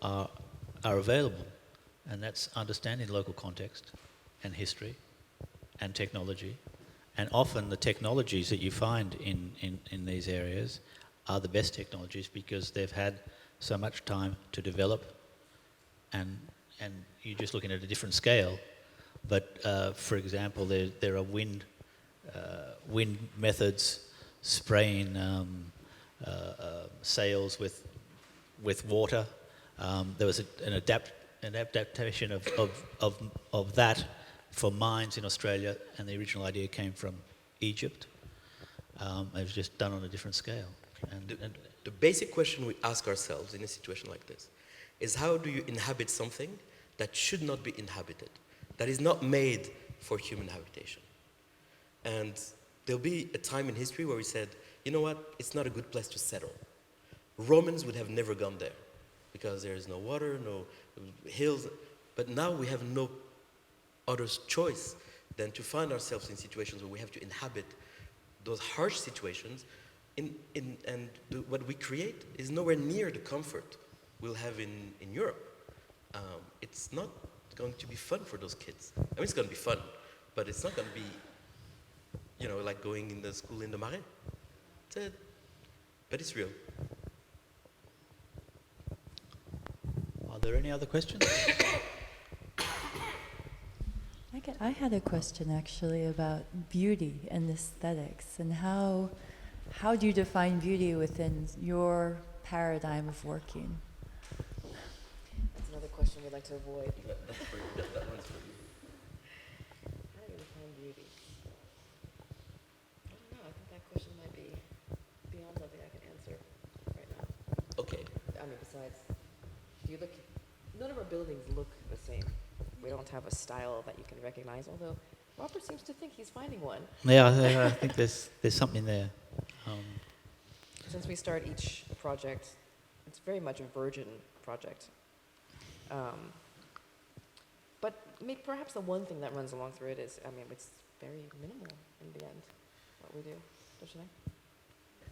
are available, and that's understanding local context and history and technology. And often the technologies that you find in these areas are the best technologies because they've had so much time to develop, and you're just looking at a different scale. But for example, there are wind methods, spraying sails with water. There was an adaptation of that for mines in Australia, and the original idea came from Egypt. It was just done on a different scale. And the basic question we ask ourselves in a situation like this is, how do you inhabit something that should not be inhabited, that is not made for human habitation? And there'll be a time in history where we said, you know what, it's not a good place to settle. Romans would have never gone there because there is no water, no hills, but now we have no other choice than to find ourselves in situations where we have to inhabit those harsh situations what we create is nowhere near the comfort we'll have in Europe. It's not going to be fun for those kids. I mean, it's going to be fun, but it's not going to be, like going in the school in the Marais. But it's real. Are there any other questions? I had a question actually about beauty and aesthetics, and how do you define beauty within your paradigm of working? That's another question we like to avoid. That's for you. That one's for you. How do you define beauty? I don't know. I think that question might be beyond something I can answer right now. Okay. I mean, besides, none of our buildings look the same. We don't have a style that you can recognize, although Robert seems to think he's finding one. Yeah, I think there's something there. Since we start each project, it's very much a virgin project. But perhaps the one thing that runs along through it is, it's very minimal in the end, what we do, don't you think?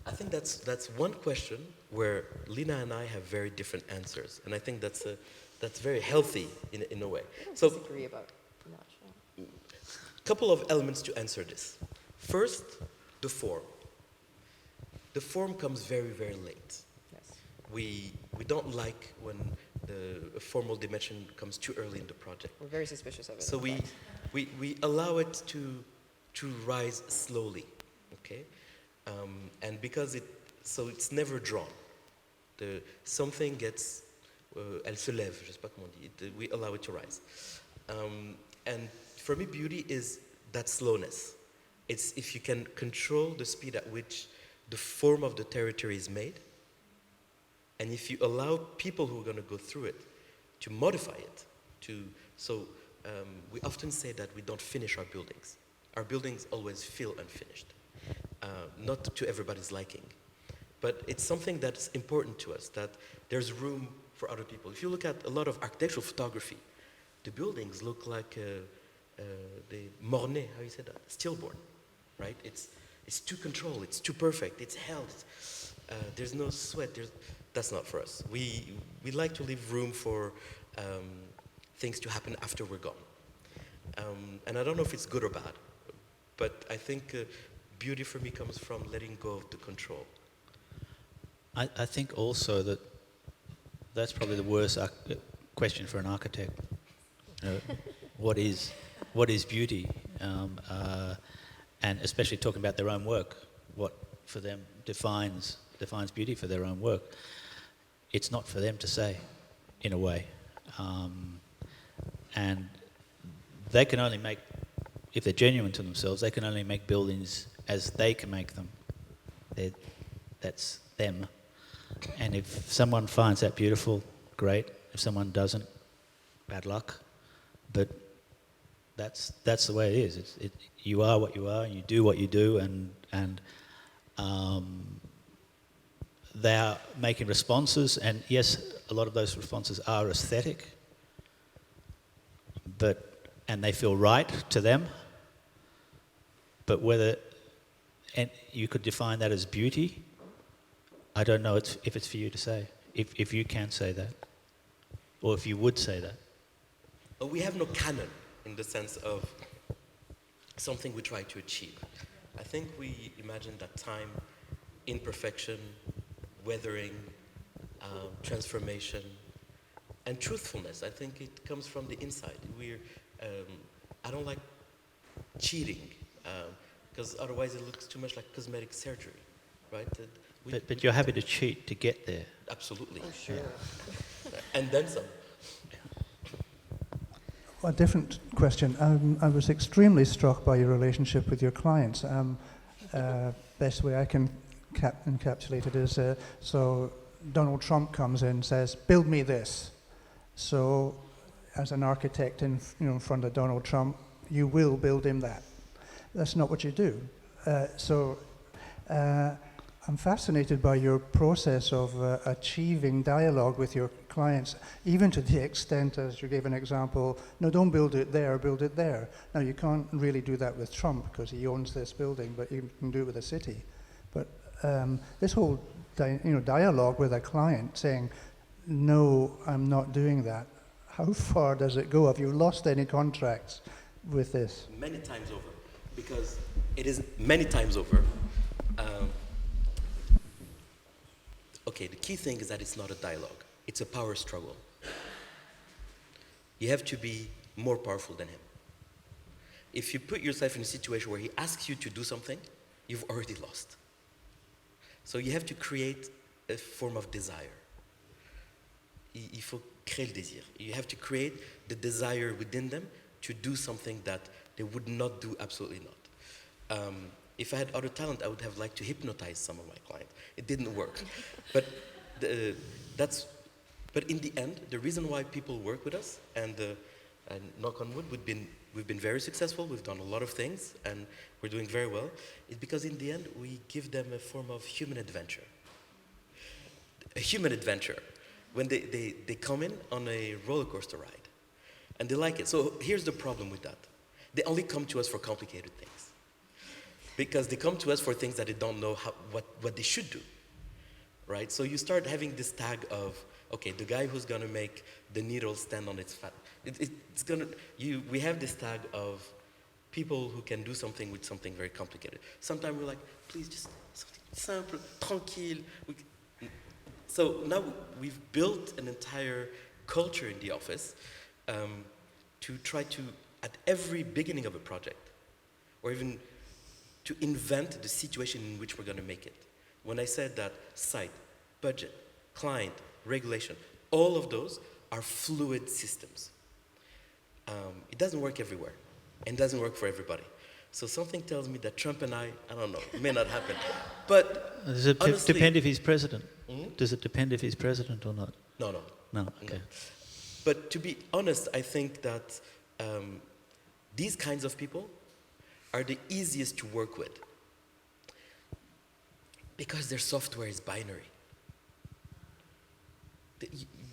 I think that's one question where Lina and I have very different answers, and I think that's very healthy in a way. I don't So, disagree about much. No. couple of elements to answer this. First, the form. The form comes very, very late. Yes. We don't like when the formal dimension comes too early in the project. We're very suspicious of it. So in fact. we allow it to rise slowly, okay? And because it's never drawn. Something gets, elle se lève, je sais pas comment on dit. We allow it to rise. And for me, beauty is that slowness. It's if you can control the speed at which the form of the territory is made, and if you allow people who are going to go through it to modify it, we often say that we don't finish our buildings. Our buildings always feel unfinished, not to everybody's liking. But it's something that's important to us, that there's room for other people. If you look at a lot of architectural photography, the buildings look like the Mornay, how you say that? Stillborn, right? It's too controlled, it's too perfect, it's held. There's no sweat. That's not for us. We like to leave room for things to happen after we're gone. And I don't know if it's good or bad, but I think beauty for me comes from letting go of the control. I think also that's probably the worst question for an architect. What is beauty? And especially talking about their own work, what for them defines beauty for their own work. It's not for them to say, in a way. And they can only make, if they're genuine to themselves, they can only make buildings as they can make them. That's them. And if someone finds that beautiful, great. If someone doesn't, bad luck. But that's the way it is. You are what you are, and you do what you do, and they are making responses, and yes, a lot of those responses are aesthetic, and they feel right to them. But and you could define that as beauty, I don't know if it's for you to say, if you can say that, or if you would say that. We have no canon in the sense of something we try to achieve. I think we imagine that time, imperfection, weathering, transformation, and truthfulness. I think it comes from the inside. I don't like cheating, because otherwise it looks too much like cosmetic surgery, right? But you're happy to cheat to get there. Absolutely. Oh, sure. And then some. A different question. I was extremely struck by your relationship with your clients. Best way I can encapsulate it is, so Donald Trump comes in and says, build me this. So as an architect in front of Donald Trump, you will build him that. That's not what you do. I'm fascinated by your process of achieving dialogue with your clients, even to the extent, as you gave an example, no, don't build it there, build it there. Now, you can't really do that with Trump because he owns this building, but you can do it with a city. But this whole dialogue with a client saying, no, I'm not doing that, how far does it go? Have you lost any contracts with this? Many times over, because it is many times over. Okay, the key thing is that it's not a dialogue. It's a power struggle. You have to be more powerful than him. If you put yourself in a situation where he asks you to do something, you've already lost. So you have to create a form of desire. Il faut créer le désir. You have to create the desire within them to do something that they would not do, absolutely not. If I had other talent, I would have liked to hypnotize some of my clients. It didn't work. But in the end, the reason why people work with us, and knock on wood, we've been very successful, we've done a lot of things, and we're doing very well, is because in the end, we give them a form of human adventure. A human adventure. When they come in on a roller coaster ride, and they like it. So here's the problem with that. They only come to us for complicated things. Because they come to us for things that they don't know what they should do, right? So you start having this tag of, okay, the guy who's gonna make the needle stand on its fat, we have this tag of people who can do something with something very complicated. Sometimes we're like, please just something simple, tranquille. So now we've built an entire culture in the office to try to, at every beginning of a project, or even to invent the situation in which we're going to make it. When I said that site, budget, client, regulation, all of those are fluid systems. It doesn't work everywhere, and doesn't work for everybody. So something tells me that Trump and I don't know, it may not happen. But does it honestly, depend if he's president? Hmm? Does it depend if he's president or not? No. No, okay. But to be honest, I think that these kinds of people are the easiest to work with because their software is binary.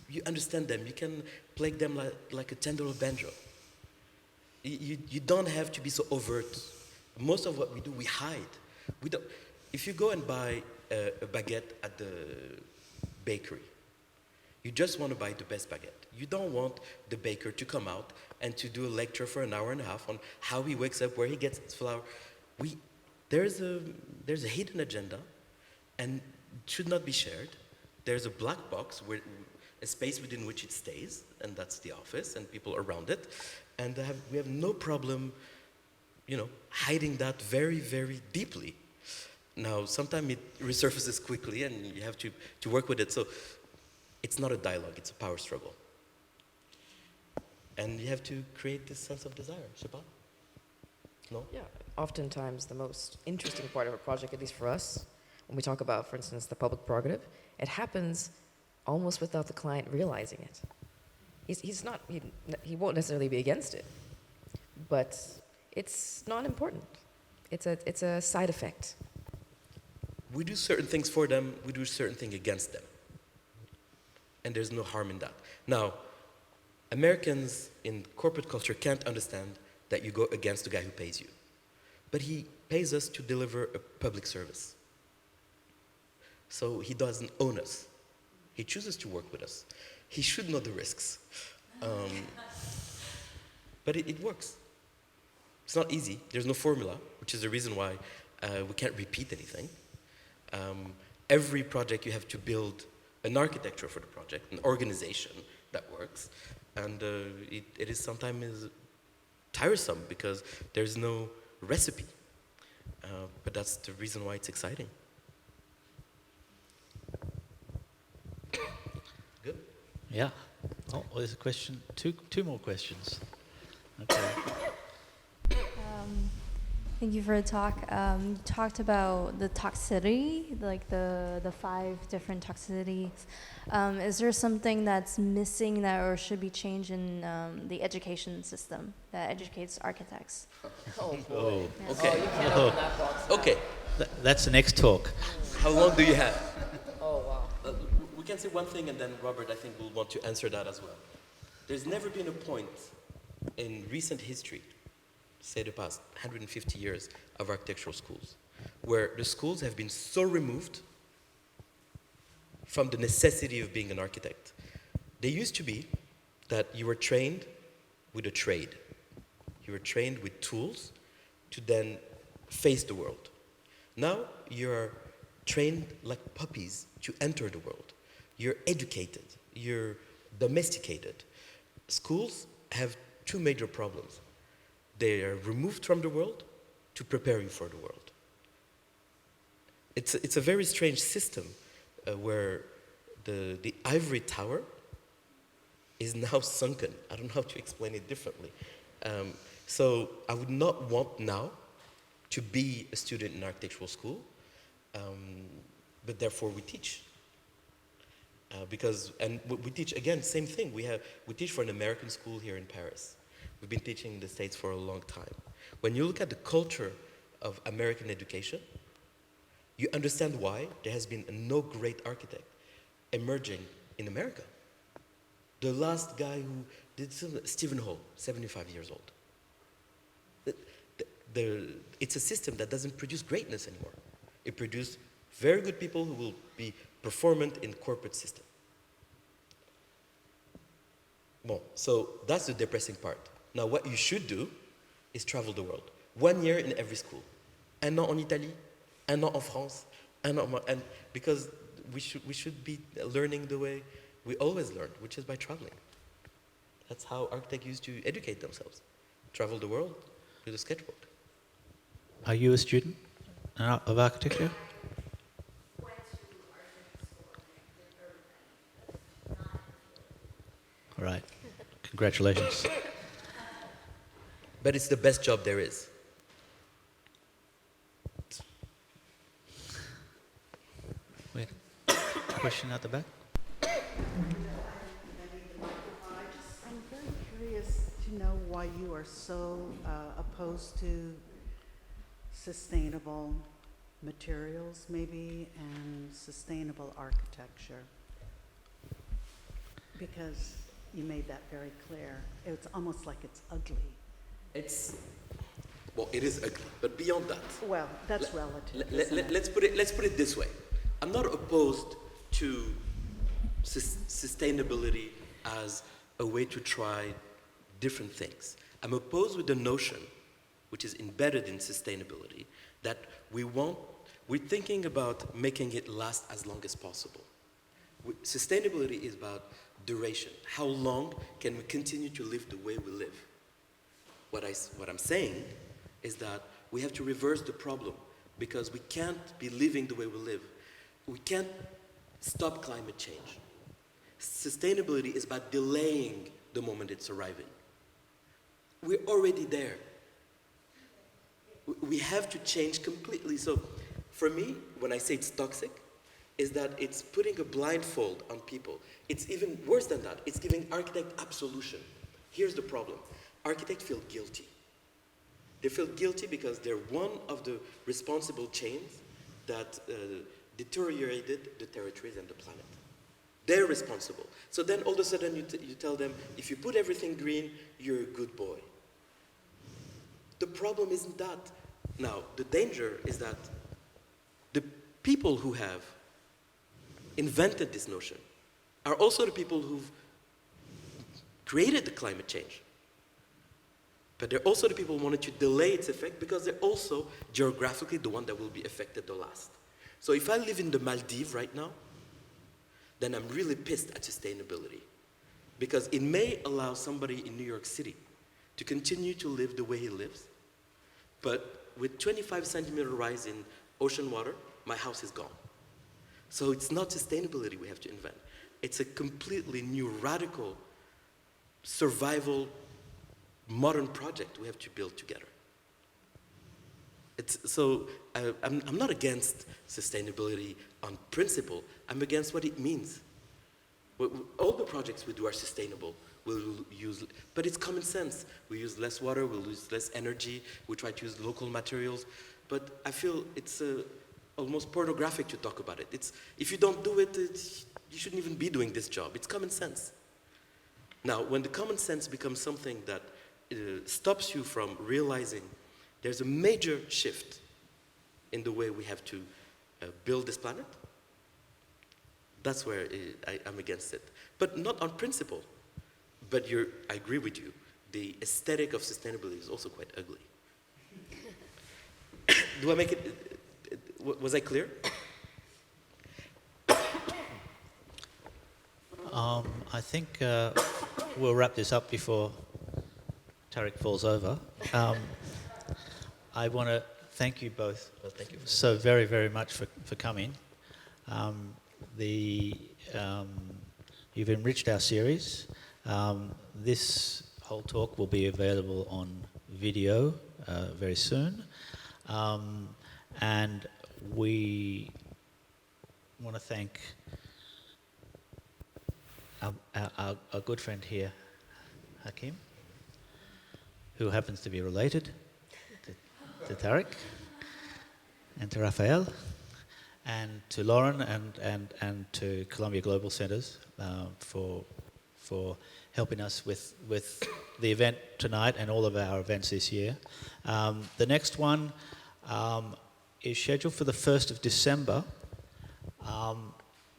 You understand them. You can play them like a $10 banjo. You don't have to be so overt. Most of what we do, we hide. We don't. If you go and buy a baguette at the bakery, you just want to buy the best baguette. You don't want the baker to come out and to do a lecture for an hour and a half on how he wakes up, where he gets his flour. There's a hidden agenda, and it should not be shared. There's a black box, a space within which it stays, and that's the office and people around it. And we have no problem, hiding that very, very deeply. Now, sometimes it resurfaces quickly, and you have to work with it. So it's not a dialogue, it's a power struggle. And you have to create this sense of desire, je sais pas? No? Yeah, oftentimes the most interesting part of a project, at least for us, when we talk about, for instance, the public prerogative, it happens almost without the client realizing it. He won't necessarily be against it, but it's not important. It's a side effect. We do certain things for them, we do certain things against them. And there's no harm in that. Now, Americans in corporate culture can't understand that you go against the guy who pays you. But he pays us to deliver a public service. So he doesn't own us. He chooses to work with us. He should know the risks. But it works. It's not easy. There's no formula, which is the reason why we can't repeat anything. Every project you have to build an architecture for the project, an organization that works. And it is sometimes tiresome because there's no recipe. But that's the reason why it's exciting. Good? Yeah. Oh, there's a question. Two more questions. Okay. Thank you for the talk. You talked about the toxicity, like the 5 different toxicities. Is there something that's missing that or should be changed in the education system that educates architects? Oh, boy. Oh, Oh, okay. you can't open that box now. Okay. That's the next talk. How long do you have? Oh, wow. We can say one thing, and then Robert, I think, will want to answer that as well. There's never been a point in recent history, say the past 150 years of architectural schools, where the schools have been so removed from the necessity of being an architect. They used to be that you were trained with a trade. You were trained with tools to then face the world. Now you're trained like puppies to enter the world. You're educated, you're domesticated. Schools have two major problems. They are removed from the world to prepare you for the world. It's a very strange system where the ivory tower is now sunken. I don't know how to explain it differently. So I would not want now to be a student in architectural school, but therefore we teach. And we teach, again, same thing. We teach for an American school here in Paris. We've been teaching in the States for a long time. When you look at the culture of American education, you understand why there has been no great architect emerging in America. The last guy who did Stephen Hall, 75 years old. It's a system that doesn't produce greatness anymore. It produces very good people who will be performant in corporate system. Bon, so that's the depressing part. Now what you should do is travel the world. 1 year in every school. 1 an en Italie, 1 an en France, and because we should be learning the way we always learned, which is by traveling. That's how architects used to educate themselves. Travel the world with a sketchbook. Are you a student of architecture? All right. Congratulations. But it's the best job there is. Wait. Question at the back? I'm very curious to know why you are so opposed to sustainable materials, maybe, and sustainable architecture. Because you made that very clear. It's almost like it's ugly. Well, it is ugly, but beyond that. Well, that's relative. Let's put it this way. I'm not opposed to sustainability as a way to try different things. I'm opposed with the notion, which is embedded in sustainability, that we're thinking about making it last as long as possible. Sustainability is about duration. How long can we continue to live the way we live? What I'm saying is that we have to reverse the problem because we can't be living the way we live. We can't stop climate change. Sustainability is about delaying the moment it's arriving. We're already there. We have to change completely. So for me, when I say it's toxic, is that it's putting a blindfold on people. It's even worse than that. It's giving architect absolution. Here's the problem. Architects feel guilty. They feel guilty because they're one of the responsible chains that deteriorated the territories and the planet. They're responsible. So then all of a sudden you tell them, if you put everything green, you're a good boy. The problem isn't that. Now, the danger is that the people who have invented this notion are also the people who've created the climate change. But they're also the people who wanted to delay its effect because they're also geographically the one that will be affected the last. So if I live in the Maldives right now, then I'm really pissed at sustainability. Because it may allow somebody in New York City to continue to live the way he lives, but with 25 centimeter rise in ocean water, my house is gone. So it's not sustainability we have to invent. It's a completely new, radical, survival, modern project we have to build together. I'm not against sustainability on principle. I'm against what it means. All the projects we do are sustainable. We'll use, but it's common sense. We use less water, we'll use less energy, we try to use local materials. But I feel it's almost pornographic to talk about it. If you don't do it, you shouldn't even be doing this job. It's common sense. Now, when the common sense becomes something that stops you from realizing there's a major shift in the way we have to build this planet, that's where I'm against it. But not on principle. But I agree with you. The aesthetic of sustainability is also quite ugly. Do I make it? Was I clear? I think we'll wrap this up before Tarik falls over. I want to thank you both Thank you. so very, very much for coming. You've enriched our series. This whole talk will be available on video very soon. And we want to thank our good friend here, Hakim, who happens to be related to Tarik, and to Raphael, and to Lauren, and to Columbia Global Centers for helping us with the event tonight and all of our events this year. The next one is scheduled for the 1st of December.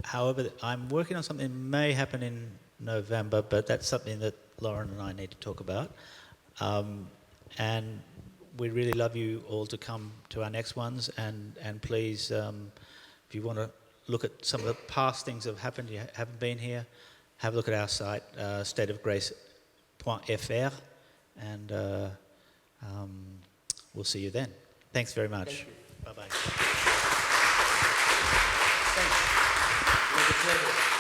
However, I'm working on something that may happen in November, but that's something that Lauren and I need to talk about. And we'd really love you all to come to our next ones, and please, if you want to look at some of the past things that have happened, you haven't been here, have a look at our site, stateofgrace.fr, and we'll see you then. Thanks very much. Bye-bye. Thanks. It was a pleasure.